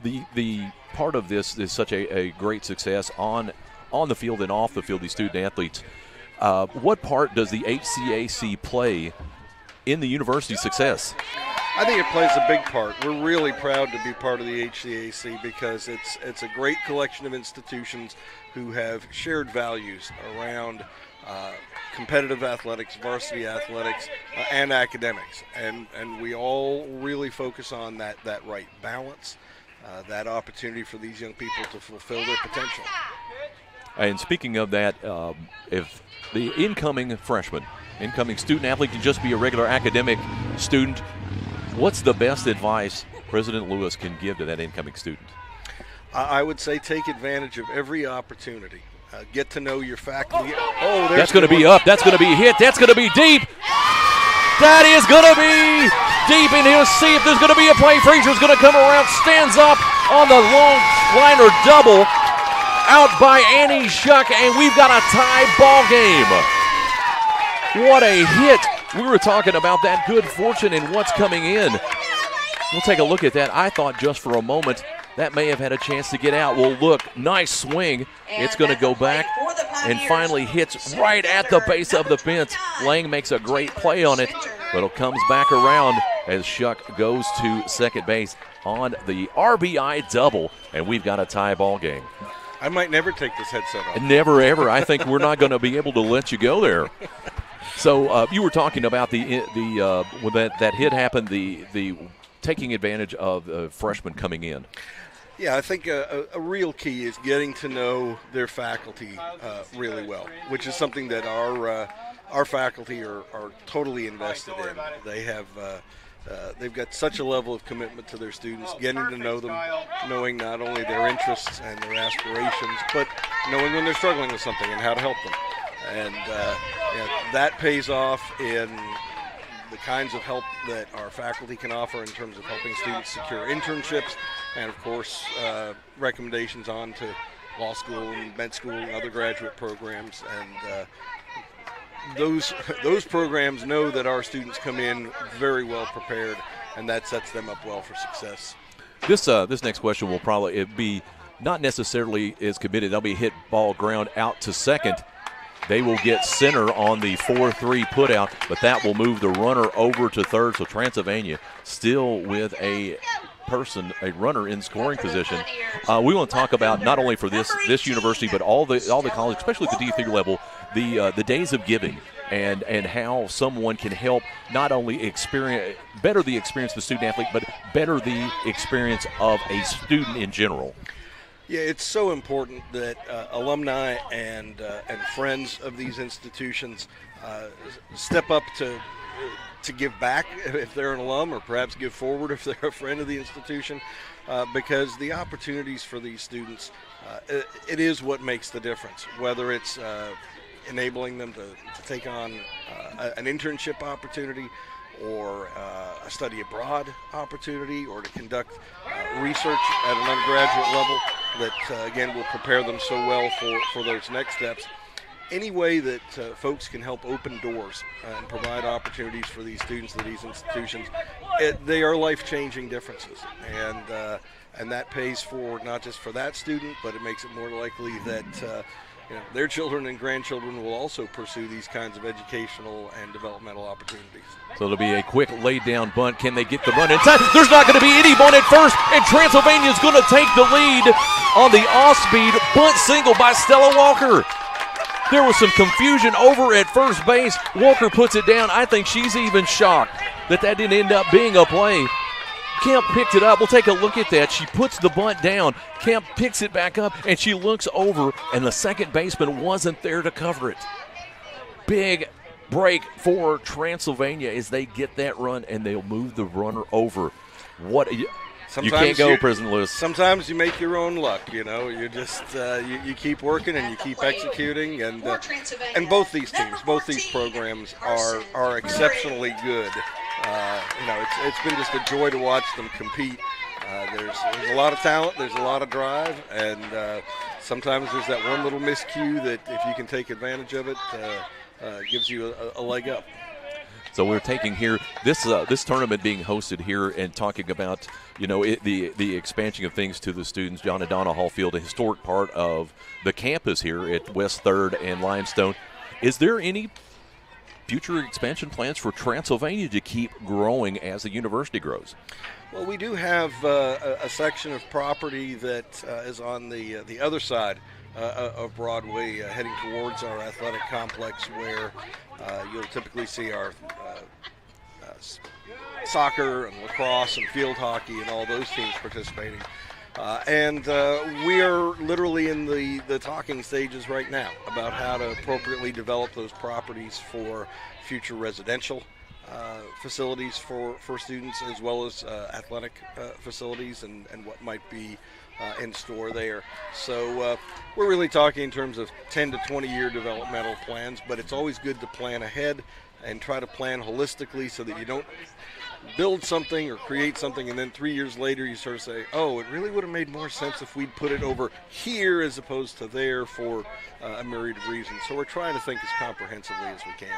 the part of this is such a great success on the field and off the field, these student athletes. What part does the HCAC play in the university's success? I think it plays a big part. We're really proud to be part of the HCAC because it's a great collection of institutions who have shared values around competitive athletics, varsity athletics, and academics. And we all really focus on that right balance, that opportunity for these young people to fulfill their potential. And speaking of that, if the incoming student athlete can just be a regular academic student, what's the best advice President Lewis can give to that incoming student? I would say take advantage of every opportunity. Get to know your faculty. Oh, that's going to be up. That's going to be hit. That's going to be deep. That is going to be deep, and he'll see if there's going to be a play. Frazier's going to come around, stands up on the long liner double, out by Annie Shuck, and we've got a tie ball game. What a hit. We were talking about that good fortune and what's coming in. We'll take a look at that. I thought just for a moment that may have had a chance to get out. Well, look, nice swing. It's going to go back and finally hits right at the base of the fence. Lang makes a great play on it, but it comes back around as Shuck goes to second base on the RBI double, and we've got a tie ball game. I might never take this headset off. Never, ever. I think we're not going to be able to let you go there. So you were talking about when that hit happened, the taking advantage of freshmen coming in. Yeah, I think a real key is getting to know their faculty really well, which is something that our faculty are totally invested in. They have they've got such a level of commitment to their students, getting to know them, knowing not only their interests and their aspirations, but knowing when they're struggling with something and how to help them. And that pays off in the kinds of help that our faculty can offer in terms of helping students secure internships and, of course, recommendations on to law school and med school and other graduate programs. And those programs know that our students come in very well prepared, and that sets them up well for success. This next question will probably be not necessarily as committed. They'll be hit ball ground out to second. They will get center on the 4-3 putout, but that will move the runner over to third. So Transylvania still with a runner in scoring position. We want to talk about not only for this university, but all the colleges, especially at the D3 level, the days of giving and how someone can help not only better the experience of the student athlete, but better the experience of a student in general. Yeah, it's so important that alumni and friends of these institutions step up to give back if they're an alum, or perhaps give forward if they're a friend of the institution, because the opportunities for these students, it is what makes the difference, whether it's enabling them to take on an internship opportunity, or a study abroad opportunity, or to conduct research at an undergraduate level that, again, will prepare them so well for those next steps. Any way that folks can help open doors and provide opportunities for these students at these institutions, they are life-changing differences. And that pays for not just for that student, but it makes it more likely that their children and grandchildren will also pursue these kinds of educational and developmental opportunities. So it'll be a quick laid-down bunt. Can they get the run inside? There's not going to be any bunt at first, and Transylvania's going to take the lead on the off-speed bunt single by Stella Walker. There was some confusion over at first base. Walker puts it down. I think she's even shocked that didn't end up being a play. Kemp picked it up. We'll take a look at that. She puts the bunt down. Kemp picks it back up, and she looks over, and the second baseman wasn't there to cover it. Big break for Transylvania as they get that run, and they'll move the runner over. You can't go, President Lewis. Sometimes you make your own luck, You just you keep working and you keep executing, and both these teams, both these programs are exceptionally good. It's been just a joy to watch them compete. There's a lot of talent, there's a lot of drive, and sometimes there's that one little miscue that if you can take advantage of it, gives you a leg up. So we're taking here this tournament being hosted here and talking about the expansion of things to the students. John and Donna Hall Field, a historic part of the campus here at West 3rd and Limestone. Is there any future expansion plans for Transylvania to keep growing as the university grows? Well, we do have a section of property that is on the other side of Broadway, heading towards our athletic complex, where you'll typically see our soccer and lacrosse and field hockey and all those teams participating. And we are literally in the talking stages right now about how to appropriately develop those properties for future residential facilities for students, as well as athletic facilities and what might be in store there. So we're really talking in terms of 10 to 20-year developmental plans, but it's always good to plan ahead and try to plan holistically so that you don't build something or create something and then 3 years later you sort of say, oh, it really would have made more sense if we'd put it over here as opposed to there for a myriad of reasons. So we're trying to think as comprehensively as we can.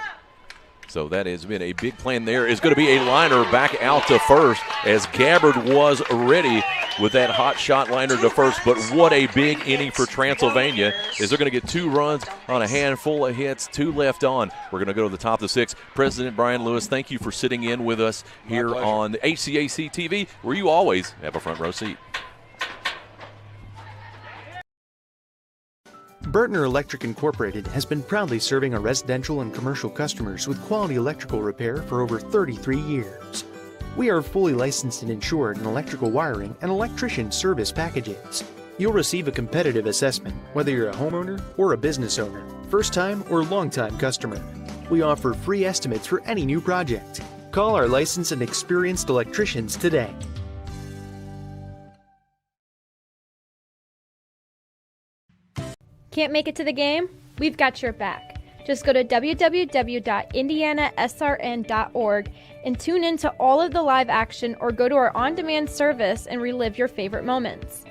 So that has been a big plan there. Is going to be a liner back out to first as Gabbard was ready with that hot shot liner to first. But what a big inning for Transylvania is they're going to get 2 runs on a handful of hits, 2 left on. We're going to go to the top of the 6th. President Brian Lewis, thank you for sitting in with us here on HCAC TV, where you always have a front row seat. Burtner Electric Incorporated has been proudly serving our residential and commercial customers with quality electrical repair for over 33 years. We are fully licensed and insured in electrical wiring and electrician service packages. You'll receive a competitive assessment whether you're a homeowner or a business owner, first-time or long-time customer. We offer free estimates for any new project. Call our licensed and experienced electricians today. Can't make it to the game? We've got your back. Just go to www.IndianaSRN.org and tune in to all of the live action, or go to our on-demand service and relive your favorite moments.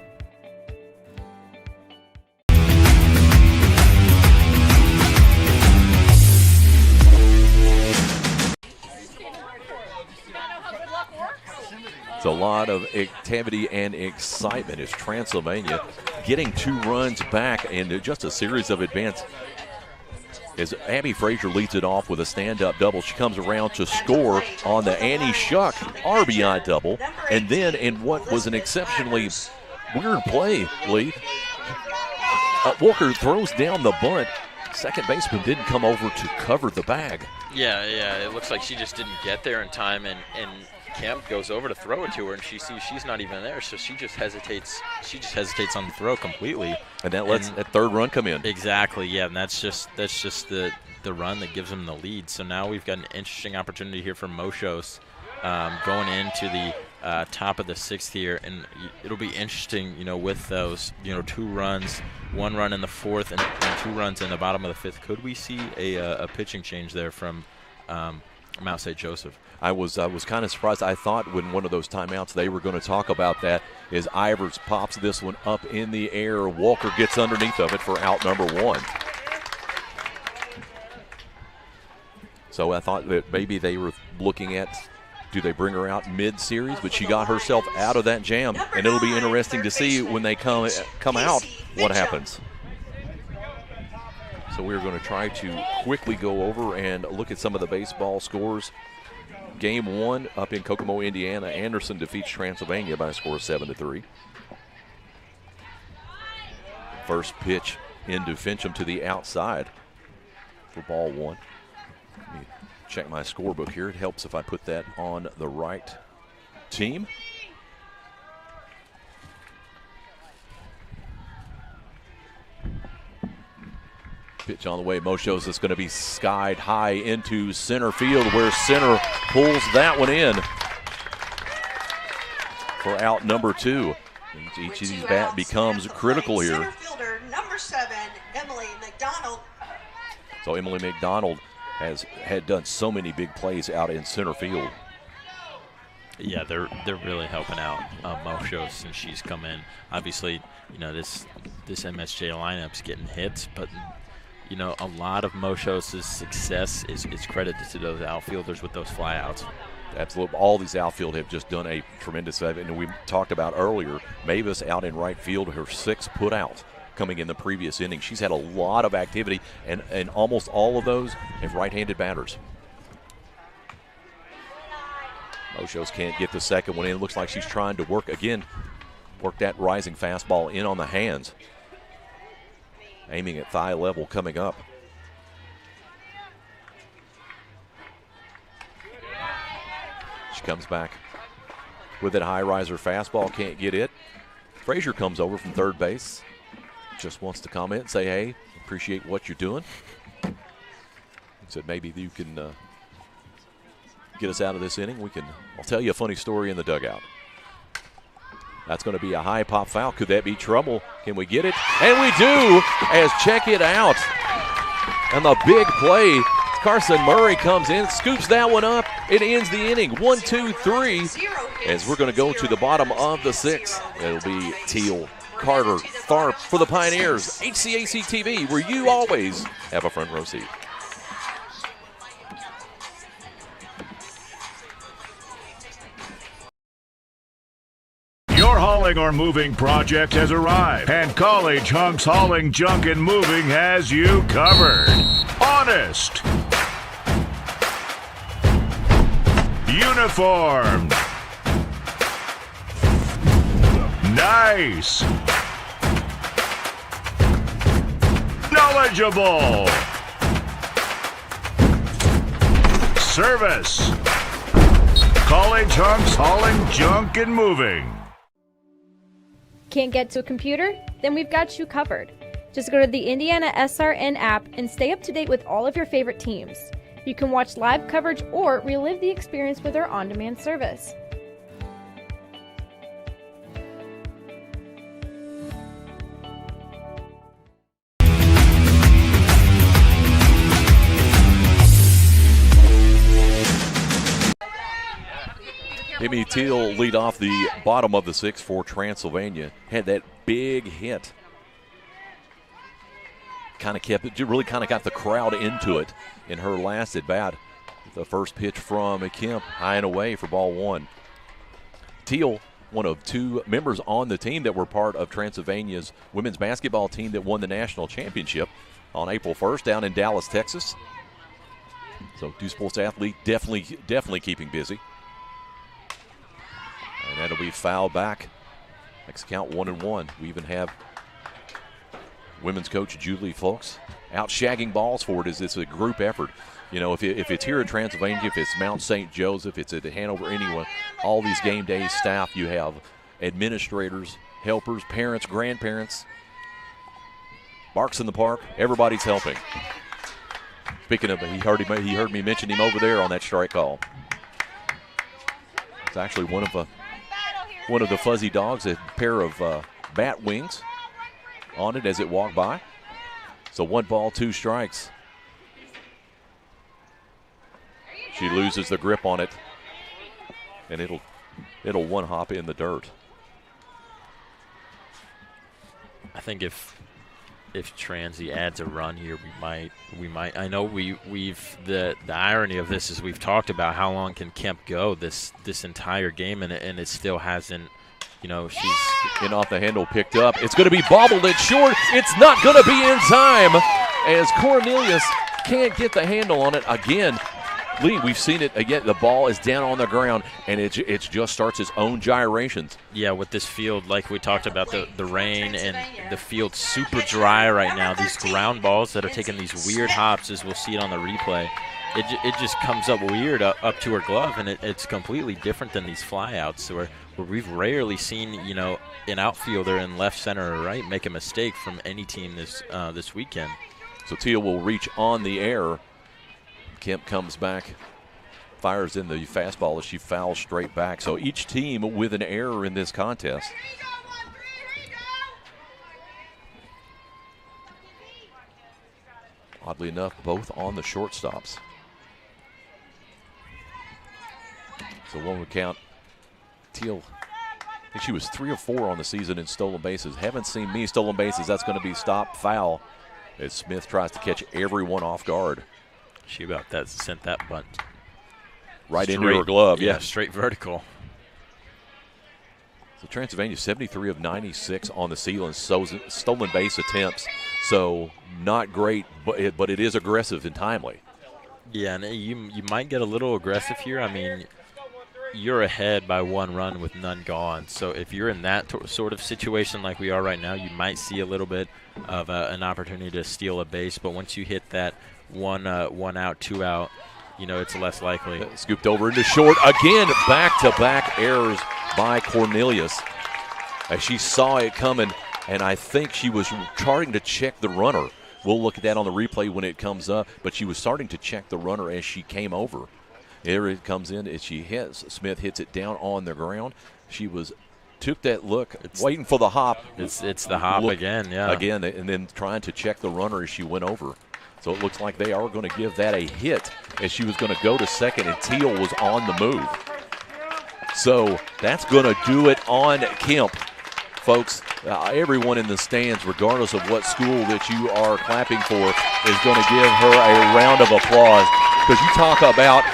It's a lot of activity and excitement as Transylvania getting 2 runs back and just a series of advance. As Abby Frazier leads it off with a stand-up double, she comes around to score on the Annie Shuck RBI double. And then in what was an exceptionally weird play, Lee, Walker throws down the bunt. Second baseman didn't come over to cover the bag. Yeah, it looks like she just didn't get there in time, and Kemp goes over to throw it to her, and she sees she's not even there, so she just hesitates. She just hesitates on the throw completely, and that lets that third run come in. Exactly, yeah, and that's just the run that gives them the lead. So now we've got an interesting opportunity here for Moshos going into the top of the 6th here, and it'll be interesting, with those, 2 runs, 1 run in the 4th, and 2 runs in the bottom of the 5th. Could we see a pitching change there from Mount St. Joseph. I was kind of surprised. I thought when one of those timeouts they were going to talk about that as Ivers pops this one up in the air. Walker gets underneath of it for out number 1. So I thought that maybe they were looking at, do they bring her out mid-series? But she got herself out of that jam, and it'll be interesting to see when they come out what happens. So we're going to try to quickly go over and look at some of the baseball scores. Game 1 up in Kokomo, Indiana. Anderson defeats Transylvania by a score of 7-3. First pitch into Fincham to the outside for ball 1. Let me check my scorebook here. It helps if I put that on the right team. Pitch on the way. Moshos is going to be skied high into center field, where center pulls that one in for out number 2. Each of these bat becomes critical here. Center fielder number 7, Emily McDonald. So Emily McDonald had done so many big plays out in center field. Yeah, they're really helping out Mosho since she's come in. Obviously, this MSJ lineup's getting hits, but a lot of Mosho's success is credited to those outfielders with those flyouts. Absolutely. All these outfield have just done a tremendous job. And we talked about earlier, Mavis out in right field, her 6th put out coming in the previous inning. She's had a lot of activity, and almost all of those have right-handed batters. Mosho's can't get the second one in. Looks like she's trying to work that rising fastball in on the hands. Aiming at thigh level coming up. She comes back with that high riser fastball, can't get it. Frazier comes over from third base. Just wants to comment and say, hey, appreciate what you're doing. He said maybe you can get us out of this inning. I'll tell you a funny story in the dugout. That's going to be a high pop foul. Could that be trouble? Can we get it? And we do, as check it out. And the big play, Carson Murray comes in, scoops that one up. It ends the inning, 1, 2, 3. As we're going to go to the bottom of the 6th. It'll be Teal, Carter, Tharp for the Pioneers. HCAC TV, where you always have a front row seat. Your hauling or moving project has arrived, and College Hunks Hauling, Junk, and Moving has you covered. Honest. Uniformed. Nice. Knowledgeable. Service. College Hunks Hauling, Junk, and Moving. Can't get to a computer? Then we've got you covered. Just go to the IndianaSRN app and stay up to date with all of your favorite teams. You can watch live coverage or relive the experience with our on-demand service. Amy Teal lead off the bottom of the 6th for Transylvania. Had that big hit. Really got the crowd into it in her last at bat. The first pitch from Kemp, high and away for ball 1. Teal, one of 2 members on the team that were part of Transylvania's women's basketball team that won the national championship on April 1st down in Dallas, Texas. So 2 sports athlete definitely keeping busy. And that'll be fouled back. Next count 1-1. We even have women's coach Julie Folks out shagging balls for it as it's a group effort. If it's here at Transylvania, if it's Mount St. Joseph, it's at Hanover, anyone, all these game day staff, you have administrators, helpers, parents, grandparents. Barks in the park, everybody's helping. Speaking of, he heard me mention him over there on that strike call. It's actually one of the fuzzy dogs, a pair of bat wings on it as it walked by. So 1 ball, 2 strikes. She loses the grip on it, and it'll one hop in the dirt. I think if Transy adds a run here, we might. I know we've the irony of this is we've talked about how long can Kemp go this entire game, and it still hasn't. You know, she's in off the handle, picked up. It's going to be bobbled and short. It's not going to be in time as Cornelius can't get the handle on it again. Lee, we've seen it again. The ball is down on the ground, and it just starts its own gyrations. Yeah, with this field, like we talked about, the rain and the field's super dry right now. These ground balls that are taking these weird hops, as we'll see it on the replay, it just comes up weird up to her glove, and it's completely different than these flyouts where we've rarely seen, you know, an outfielder in left, center, or right make a mistake from any team this weekend. So Tia will reach on the air. Kemp comes back, fires in the fastball as she fouls straight back. So each team with an error in this contest. Oddly enough, both on the shortstops. So one would count Teal. I think she was 3 or 4 on the season in stolen bases. Haven't seen me stolen bases. That's going to be stop foul as Smith tries to catch everyone off guard. She about that sent that bunt right into her glove. Yeah, straight vertical. So Transylvania 73 of 96 on the season stolen base attempts. So not great, but it is aggressive and timely. Yeah, and you might get a little aggressive here. I mean, you're ahead by 1 run with none gone. So if you're in that sort of situation like we are right now, you might see a little bit of an opportunity to steal a base. But once you hit that one out, 2 out, you know, it's less likely. Scooped over into short again. Back-to-back errors by Cornelius as she saw it coming, and I think she was starting to check the runner. We'll look at that on the replay when it comes up, but she was starting to check the runner as she came over. Here it comes in as she hits. Smith hits it down on the ground. She took that look, waiting for the hop. It's the hop again, yeah. Again, and then trying to check the runner as she went over. So it looks like they are going to give that a hit as she was going to go to second, and Teal was on the move. So that's going to do it on Kemp. Folks, everyone in the stands, regardless of what school that you are clapping for, is going to give her a round of applause, because you talk about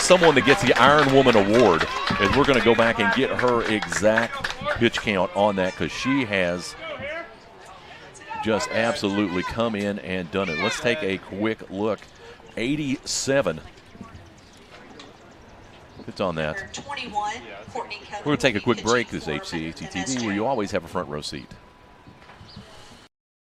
someone that gets the Iron Woman Award, and we're going to go back and get her exact pitch count on that, because she has just absolutely come in and done it. Let's take a quick look. 87. It's on that. We're going to take a quick break this HCAC TV, where you always have a front row seat.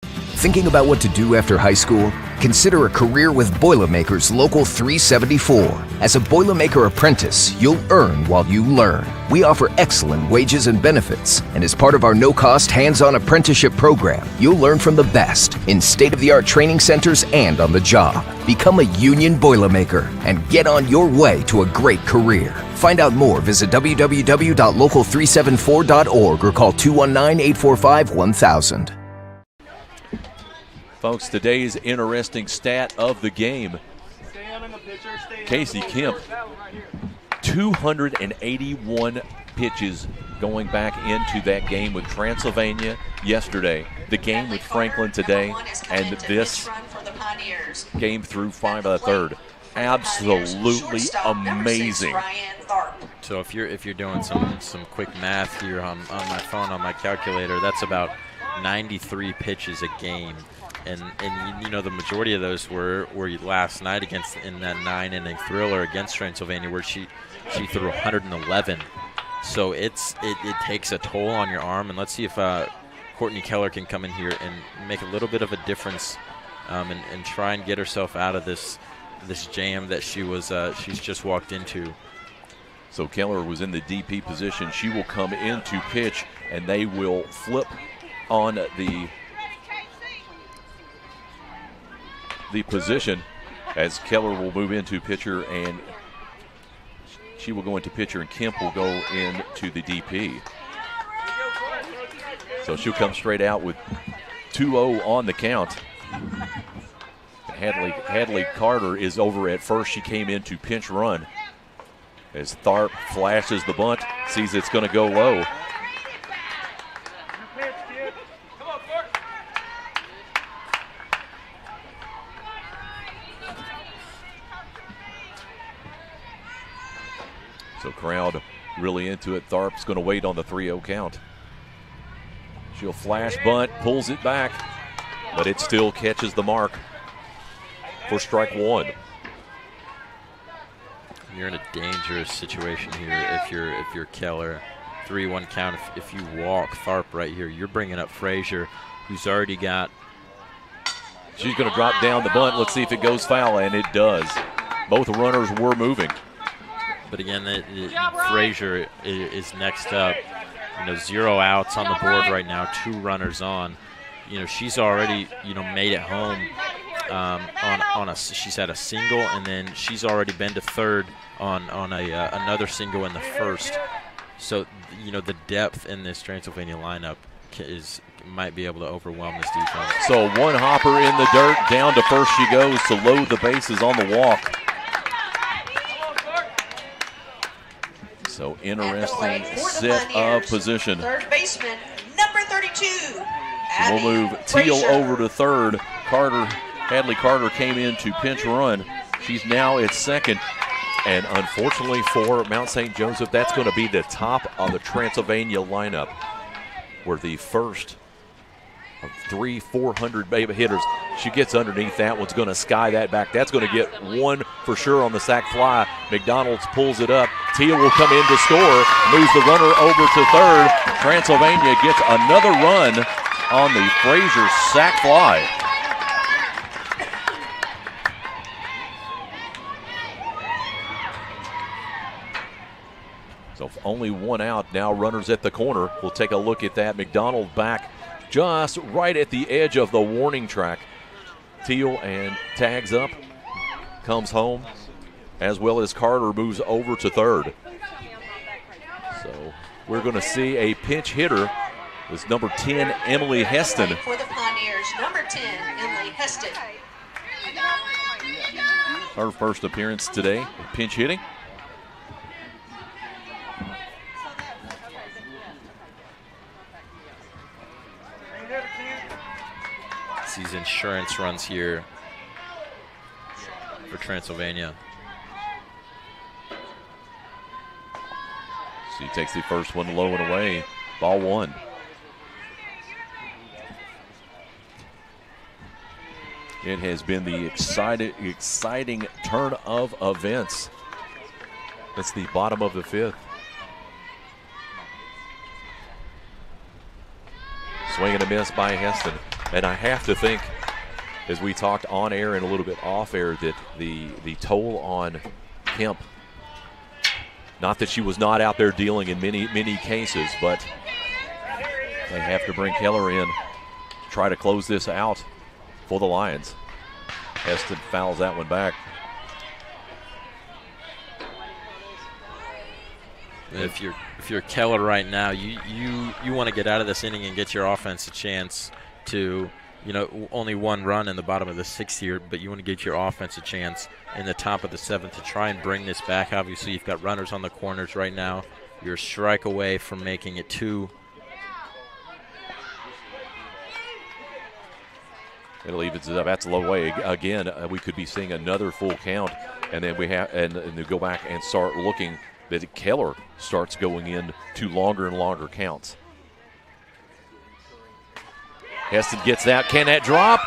Thinking about what to do after high school? Consider a career with Boilermakers Local 374. As a Boilermaker apprentice, you'll earn while you learn. We offer excellent wages and benefits, and as part of our no-cost hands-on apprenticeship program, you'll learn from the best in state-of-the-art training centers and on the job. Become a union Boilermaker and get on your way to a great career. Find out more, visit www.local374.org or call 219-845-1000. Folks, today's interesting stat of the game, Casey Kemp, 281 pitches going back into that game with Transylvania yesterday, the game with Franklin today, and this game through 5 of the third. Absolutely amazing. So if you're doing some quick math here on my phone, on my calculator, that's about 93 pitches a game. And you know, the majority of those were last night in that 9-inning thriller against Transylvania, where she threw 111. So it takes a toll on your arm. And let's see if Courtney Keller can come in here and make a little bit of a difference, and try and get herself out of this jam that she's just walked into. So Keller was in the DP position. She will come into pitch, and they will flip on the position as Keller will move into pitcher, and she will go into pitcher, and Kemp will go into the DP. So she'll come straight out with 2-0 on the count. Hadley Carter is over at first. She came in to pinch run. As Tharp flashes the bunt, sees it's going to go low. So crowd really into it. Tharp's going to wait on the 3-0 count. She'll flash bunt, pulls it back, but it still catches the mark for strike one. You're in a dangerous situation here if you're Keller. 3-1 count. If you walk Tharp right here, you're bringing up Frazier, who's already got. She's going to drop down the bunt. Let's see if it goes foul, and it does. Both runners were moving. But again, Frazier is next up. 0 outs on the board right now, 2 runners on. She's already made it home she's had a single, and then she's already been to third on another single in the first. So the depth in this Transylvania lineup might be able to overwhelm this defense. So one hopper in the dirt, down to first she goes to load the bases on the walk. So interesting set of position. Third baseman, number 32. So we'll move Teal over to third. Hadley Carter came in to pinch run. She's now at second. And unfortunately for Mount St. Joseph, that's going to be the top of the Transylvania lineup, where the first of 3 400 hitters, she gets underneath that one's going to sky that back. That's going to get one for sure on the sac fly. McDonald's pulls it up. Teal will come in to score, moves the runner over to third. Transylvania gets another run on the Frazier sac fly. So only one out, now runners at the corner. We'll take a look at that. McDonald back just right at the edge of the warning track. Teal and tags up, comes home, as well as Carter moves over to third. So we're going to see a pinch hitter. This number 10, Emily Heston. For the Pioneers, number 10, Emily Heston. Her first appearance today, pinch hitting. These insurance runs here for Transylvania. She takes the first one low and away. Ball one. It has been the exciting turn of events. That's the bottom of the fifth. Swing and a miss by Heston. And I have to think, as we talked on air and a little bit off air, that the toll on Kemp, not that she was not out there dealing in many cases, but they have to bring Keller in to try to close this out for the Lions. Heston fouls that one back. If you're Keller right now, you want to get out of this inning and get your offense a chance to, only one run in the bottom of the sixth here, but you want to get your offense a chance in the top of the seventh to try and bring this back. Obviously, you've got runners on the corners right now. You're a strike away from making it 2. It evens it up. That's a low way. Again, we could be seeing another full count, and then we go back and start looking that Keller starts going in to longer and longer counts. Heston gets that. Can that drop?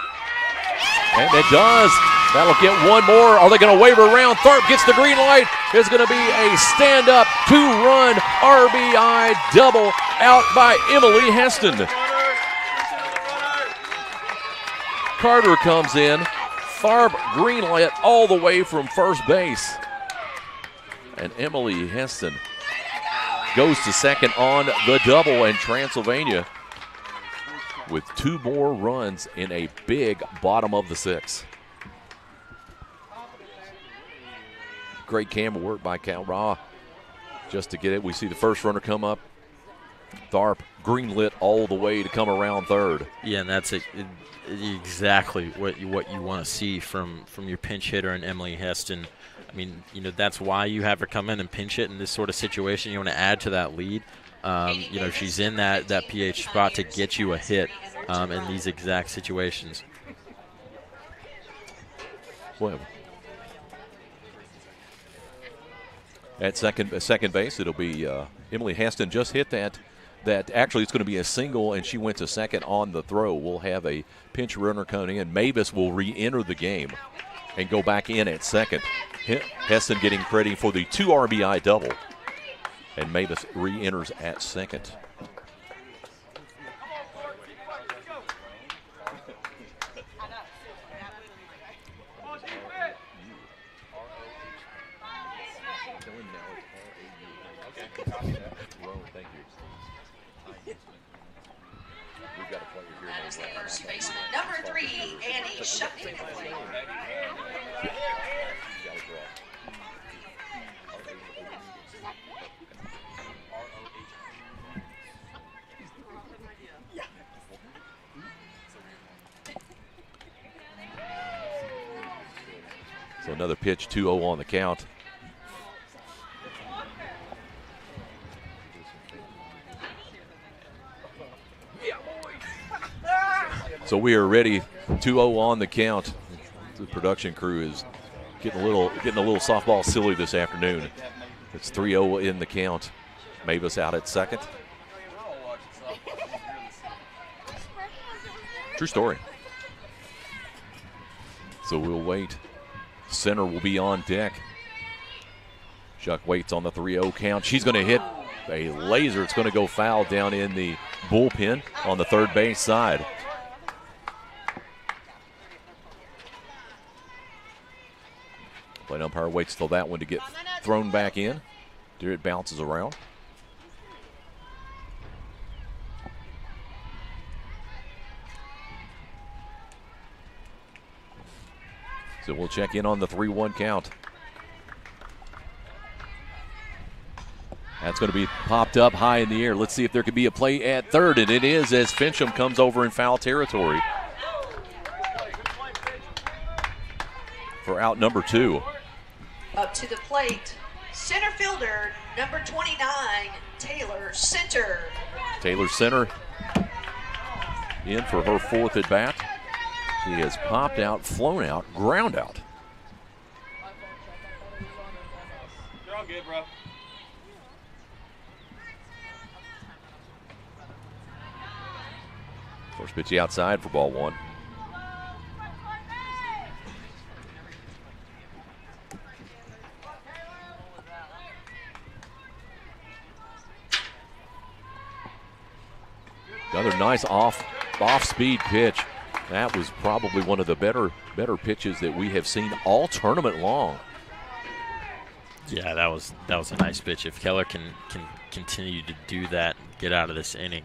And it does. That'll get one more. Are they going to wave her around? Tharp gets the green light. It's going to be a stand-up 2-run RBI double out by Emily Heston. Carter comes in. Tharp green light all the way from first base. And Emily Heston goes to second on the double, and Transylvania with 2 more runs in a big bottom of the 6th. Great camera work by Cal Ra just to get it. We see the first runner come up Tharp greenlit all the way to come around third. Yeah, and that's exactly what you want to see from your pinch hitter and Emily Heston. I mean, that's why you have her come in and pinch hit in this sort of situation. You want to add to that lead. She's in that PH spot to get you a hit in these exact situations. Well, at second base, it'll be Emily Heston just hit that. Actually, it's going to be a single, and she went to second on the throw. We'll have a pinch runner coming in. Mavis will re-enter the game and go back in at second. Heston getting credit for the 2 RBI double, and Mavis re-enters at second. First baseman, number 3, Annie Shuckton. So another pitch, 2-0 on the count. So we are ready, 2-0 on the count. The production crew is getting a little softball silly this afternoon. It's 3-0 in the count. Mavis out at second. True story. So we'll wait. Center will be on deck. Shuck waits on the 3-0 count. She's going to hit a laser. It's going to go foul down in the bullpen on the third base side. Plate umpire waits till that one to get thrown back in. There it bounces around. So we'll check in on the 3-1 count. That's going to be popped up high in the air. Let's see if there could be a play at third, and it is as Fincham comes over in foul territory for out number 2. Up to the plate, center fielder, number 29, Taylor Center. Taylor Center in for her 4th at bat. She has popped out, flown out, ground out. You're all good, bro. First pitch outside for ball 1. Another nice off-speed pitch. That was probably one of the better pitches that we have seen all tournament long. Yeah, that was a nice pitch. If Keller can continue to do that, get out of this inning,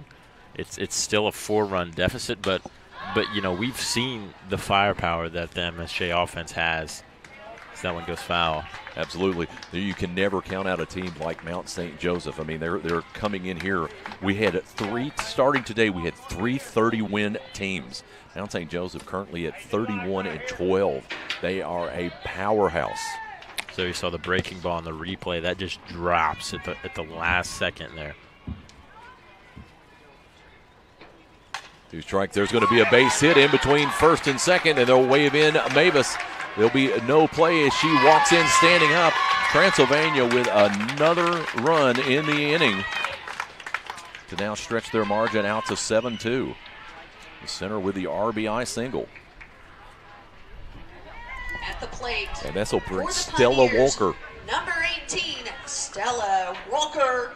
it's still a 4-run deficit, but we've seen the firepower that the MSJ offense has. So that one goes foul. Absolutely. You can never count out a team like Mount St. Joseph. I mean, they're coming in here. We had starting today, we had 3 30-win teams. Mount St. Joseph currently at 31-12. They are a powerhouse. So you saw the breaking ball in the replay. That just drops at the last second there. 2 strike. There's going to be a base hit in between first and second, and they'll wave in Mavis. There'll be no play as she walks in standing up. Transylvania with another run in the inning to now stretch their margin out to 7-2. The center with the RBI single. At the plate. And this will bring Stella Walker. Number 18, Stella Walker.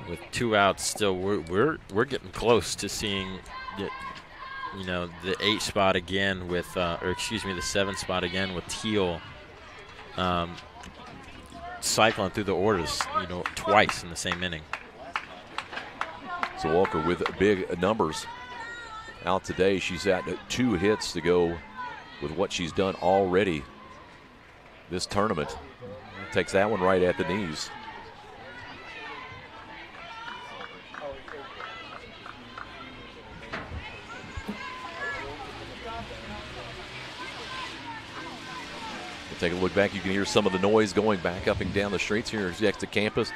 With 2 outs still, we're getting close to seeing the 8 spot again with, the 7 spot again with Teal cycling through the orders, twice in the same inning. So Walker with big numbers out today. She's at 2 hits to go with what she's done already this tournament. Takes that one right at the knees. Take a look back. You can hear some of the noise going back up and down the streets here as you exit campus.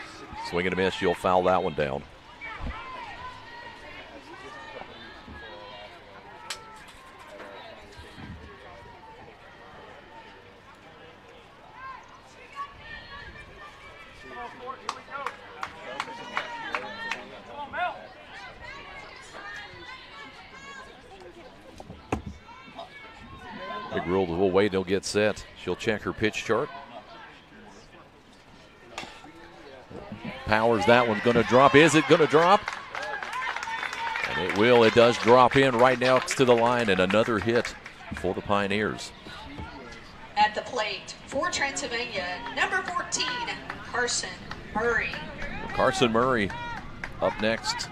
Swing and a miss. She'll foul that one down. Big Rule will wait. They'll get set. She'll check her pitch chart. Powers, that one's going to drop. Is it going to drop? And it will. It does drop in right next to the line, and another hit for the Pioneers. At the plate for Transylvania, number 14, Carson Murray. Carson Murray up next.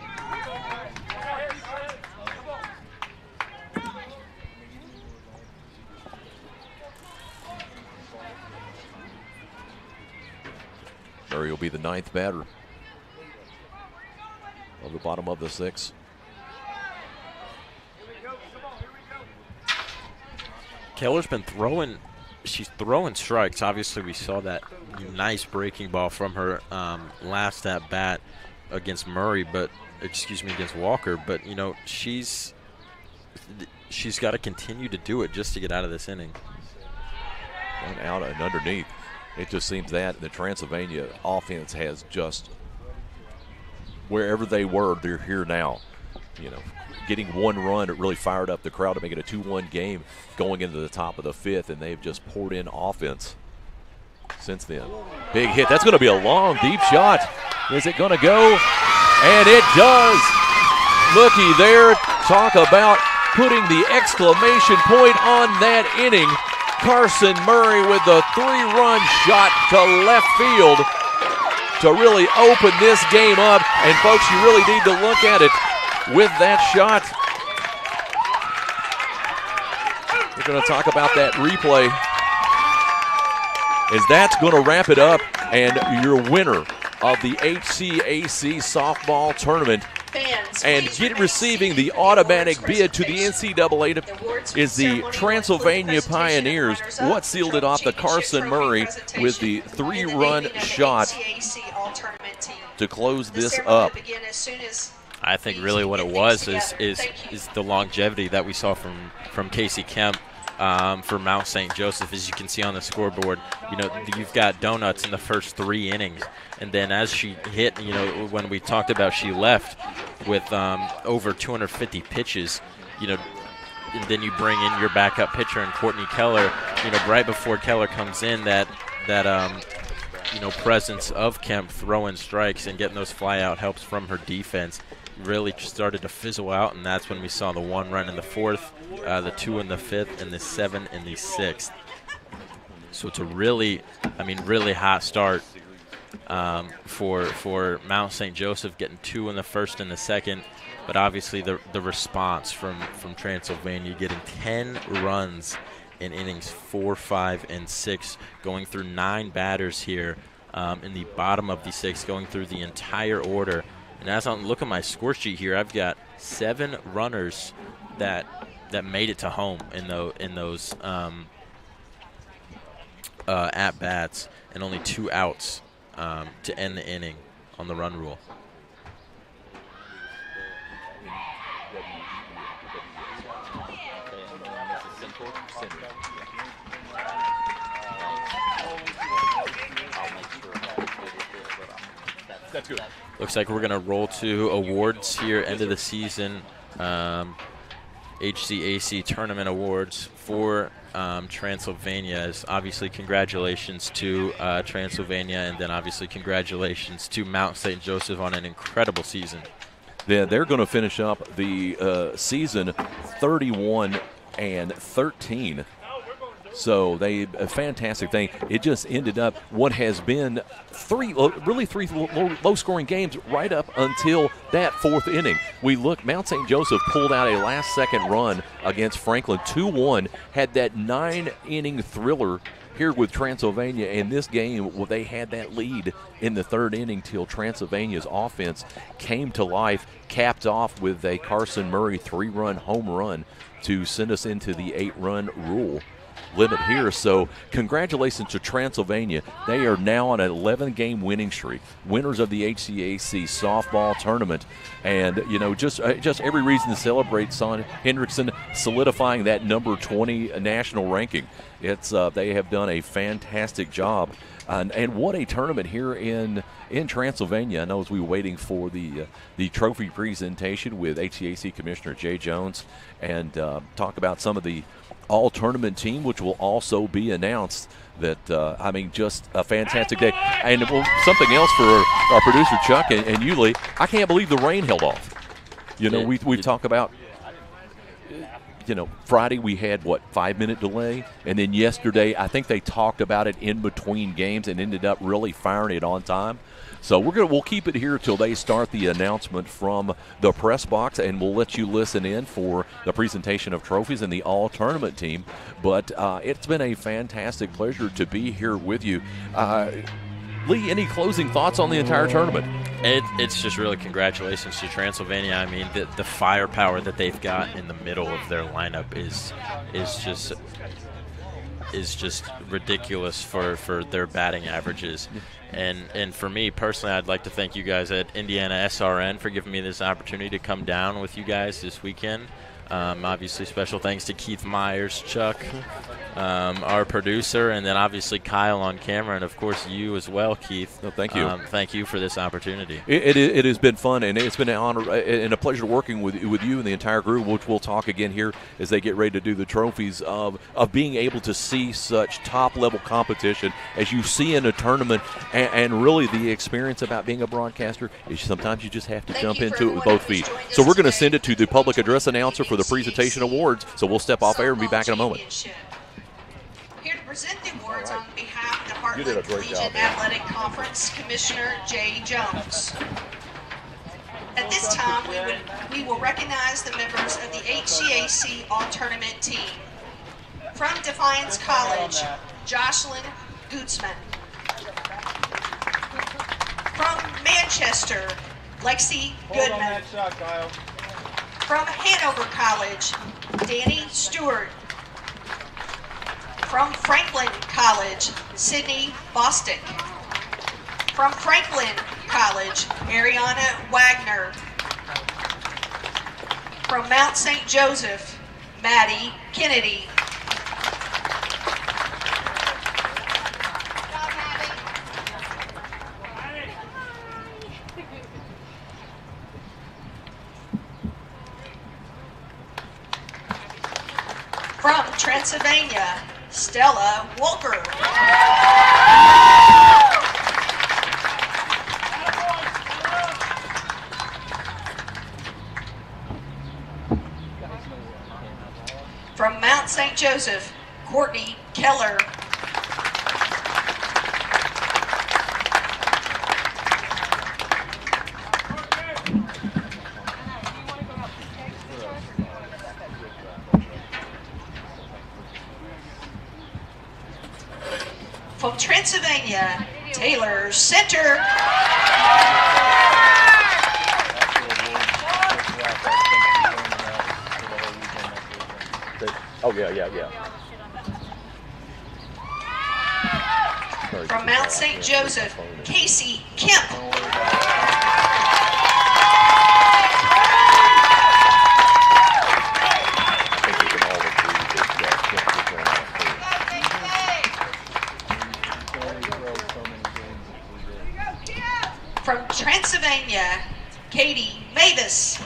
Murray will be the 9th batter of the bottom of the 6th. Keller's been throwing, she's throwing strikes. Obviously, we saw that nice breaking ball from her last at bat against Murray, but against Walker. But you know, she's got to continue to do it just to get out of this inning. One out and underneath. It just seems that the Transylvania offense has just, wherever they were, they're here now. You know, getting one run, it really fired up the crowd to make it a 2-1 game going into the top of the 5th, and they've just poured in offense since then. Big hit. That's going to be a long, deep shot. Is it going to go? And it does. Looky there. Talk about putting the exclamation point on that inning. Carson Murray with the 3-run shot to left field to really open this game up. And folks, you really need to look at it with that shot. We're going to talk about that replay, as that's going to wrap it up. And your winner of the HCAC softball tournament and receiving the automatic bid to the NCAA is the Transylvania Pioneers. What sealed it off? The Carson Murray with the 3-run shot to close this up. I think really what it was is the longevity that we saw from Casey Kemp for Mount St. Joseph. As you can see on the scoreboard, you know, you've got donuts in the first 3 innings. And then as she hit, you know, when we talked about she left with over 250 pitches, you know, and then you bring in your backup pitcher and Courtney Keller, you know, right before Keller comes in, that you know, presence of Kemp throwing strikes and getting those fly out helps from her defense really started to fizzle out, and that's when we saw the 1 run in the 4th, the 2 in the 5th, and the 7 in the 6th. So it's a really hot start for Mount St. Joseph, getting 2 in the 1st and the 2nd, but obviously the response from Transylvania, getting 10 runs in innings 4, 5, and 6, going through 9 batters here in the bottom of the 6th, going through the entire order. And as I look at my score sheet here, I've got 7 runners that made it to home in those at bats, and only 2 outs to end the inning on the run rule. That's good. Looks like we're going to roll to awards here, end of the season. HCAC tournament awards for Transylvania. Obviously, congratulations to Transylvania, and then obviously congratulations to Mount St. Joseph on an incredible season. Yeah, they're going to finish up the season 31-13. So a fantastic thing. It just ended up what has been three low-scoring games right up until that fourth inning. Mount St. Joseph pulled out a last-second run against Franklin, 2-1, had that 9-inning thriller here with Transylvania. In this game, they had that lead in the third inning till Transylvania's offense came to life, capped off with a Carson Murray 3-run home run to send us into the 8-run rule limit here. So congratulations to Transylvania. They are now on an 11-game winning streak, winners of the HCAC softball tournament, and just every reason to celebrate Son Hendrickson solidifying that number 20 national ranking. They have done a fantastic job, and what a tournament here in Transylvania. I know as we were waiting for the trophy presentation with HCAC Commissioner Jay Jones and talk about some of the all-tournament team, which will also be announced. Just a fantastic day. And something else for our producer Chuck and Yuli, I can't believe the rain held off. We talk about, Friday we had, 5-minute delay? And then yesterday, I think they talked about it in between games and ended up really firing it on time. So we'll keep it here till they start the announcement from the press box, and we'll let you listen in for the presentation of trophies and the all-tournament team. But it's been a fantastic pleasure to be here with you. Lee, any closing thoughts on the entire tournament? It's just really congratulations to Transylvania. I mean, the firepower that they've got in the middle of their lineup is just ridiculous for their batting averages. And for me personally, I'd like to thank you guys at IndianaSRN for giving me this opportunity to come down with you guys this weekend. Obviously, special thanks to Keith Myers, Chuck, our producer, and then obviously Kyle on camera, and of course you as well, Keith. No, thank you. Thank you for this opportunity. It has been fun, and it's been an honor and a pleasure working with you and the entire group, which we'll talk again here as they get ready to do the trophies, of being able to see such top-level competition as you see in a tournament, and really the experience about being a broadcaster is sometimes you just have to jump into it with both feet. So we're going to send it to the public address announcer for the presentation awards, so we'll step off air and be back in a moment. Here to present the awards on behalf of the Heartland Collegiate Athletic Conference, Commissioner Jay Jones. At this time, we will recognize the members of the HCAC All-Tournament team. From Defiance College, Jocelyn Gutzman. From Manchester, Lexi Goodman. From Hanover College, Danny Stewart. From Franklin College, Sydney Bostick. From Franklin College, Ariana Wagner. From Mount St. Joseph, Maddie Kennedy. From Transylvania, Stella Walker. From Mount St. Joseph, Courtney Keller. From Transylvania, Taylor Center. Oh, yeah. From Mount St. Joseph, Casey Kemp. From Transylvania, Katie Mavis.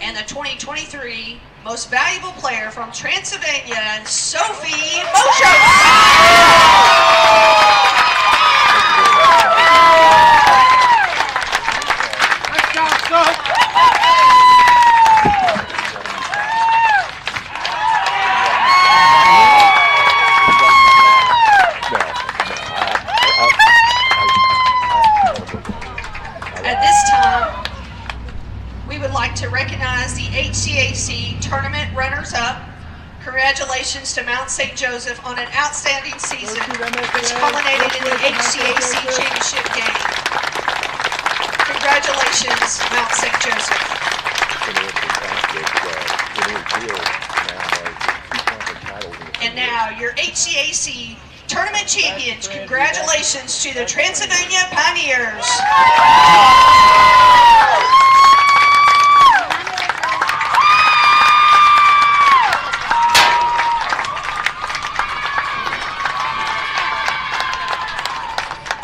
and the 2023 Most Valuable Player from Transylvania, Sophie Mosher. At this time, we would like to recognize the HCAC tournament runners-up. Congratulations to Mount St. Joseph on an outstanding season, which culminated in the HCAC championship game. Congratulations, Mount St. Joseph. And now, your HCAC tournament champions. Congratulations to the Transylvania Pioneers.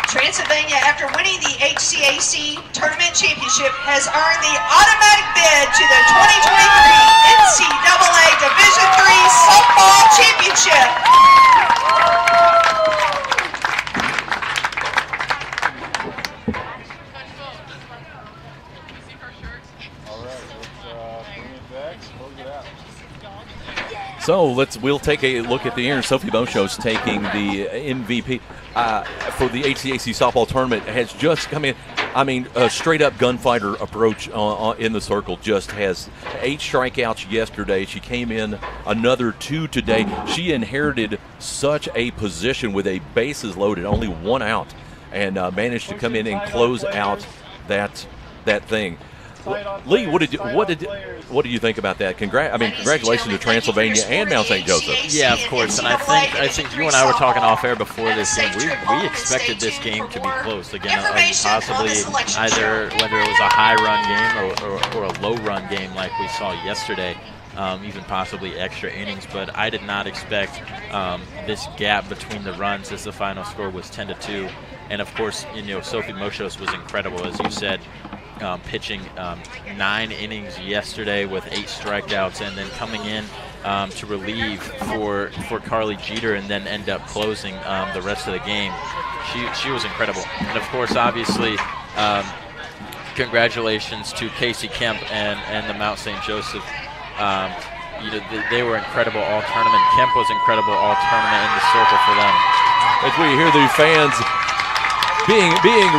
Transylvania, after winning the HCAC Tournament Championship, has earned the automatic bid to the 2023 NCAA Division III Softball Championship. So we'll take a look at the air. Sophie Mosher's taking the MVP for the HCAC softball tournament. Has just come in. I mean, a straight-up gunfighter approach in the circle. Just has 8 strikeouts yesterday. She came in another 2 today. She inherited such a position with a bases loaded, only 1 out, and managed to come in and close out that thing. Lee, what did you think about that? Congratulations to Transylvania and Mount St. Joseph. Yeah, of course. And I think you and I were talking off air before this game. We expected this game to be close again, possibly either whether it was a high-run game or a low-run game like we saw yesterday. Even possibly extra innings, but I did not expect this gap between the runs as the final score was 10-2. And of course, Sophie Mosher was incredible, as you said. Pitching 9 innings yesterday with 8 strikeouts, and then coming in to relieve for Carly Jeter, and then end up closing the rest of the game. She was incredible. And of course, obviously, congratulations to Casey Kemp and the Mount St. Joseph. They were incredible all tournament. Kemp was incredible all tournament in the circle for them. As we hear the fans being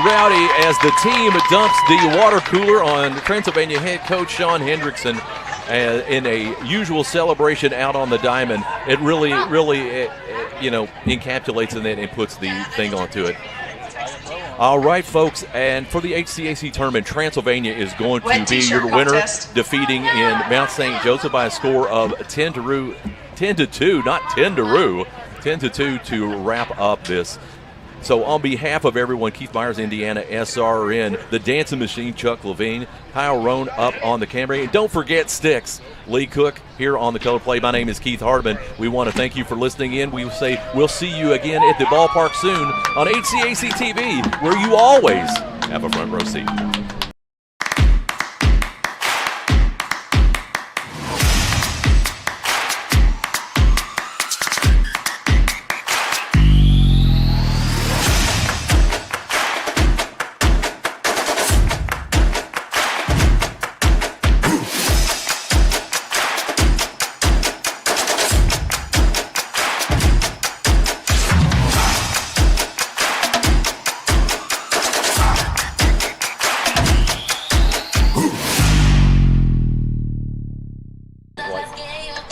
rowdy as the team dumps the water cooler on Transylvania head coach Sean Hendrickson in a usual celebration out on the diamond. It really encapsulates in that and puts the thing onto it. All right, folks, and for the HCAC tournament, Transylvania is going to be your winner, defeating in Mount St. Joseph by a score of 10-2, not 10-2, 10-2 to wrap up this. So on behalf of everyone, Keith Myers, IndianaSRN, the Dancing Machine, Chuck Levine, Kyle Roan up on the camera. And don't forget Sticks, Lee Cook here on the color play. My name is Keith Hardman. We want to thank you for listening in. We say we'll see you again at the ballpark soon on HCAC TV, where you always have a front row seat.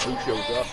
Who shows up?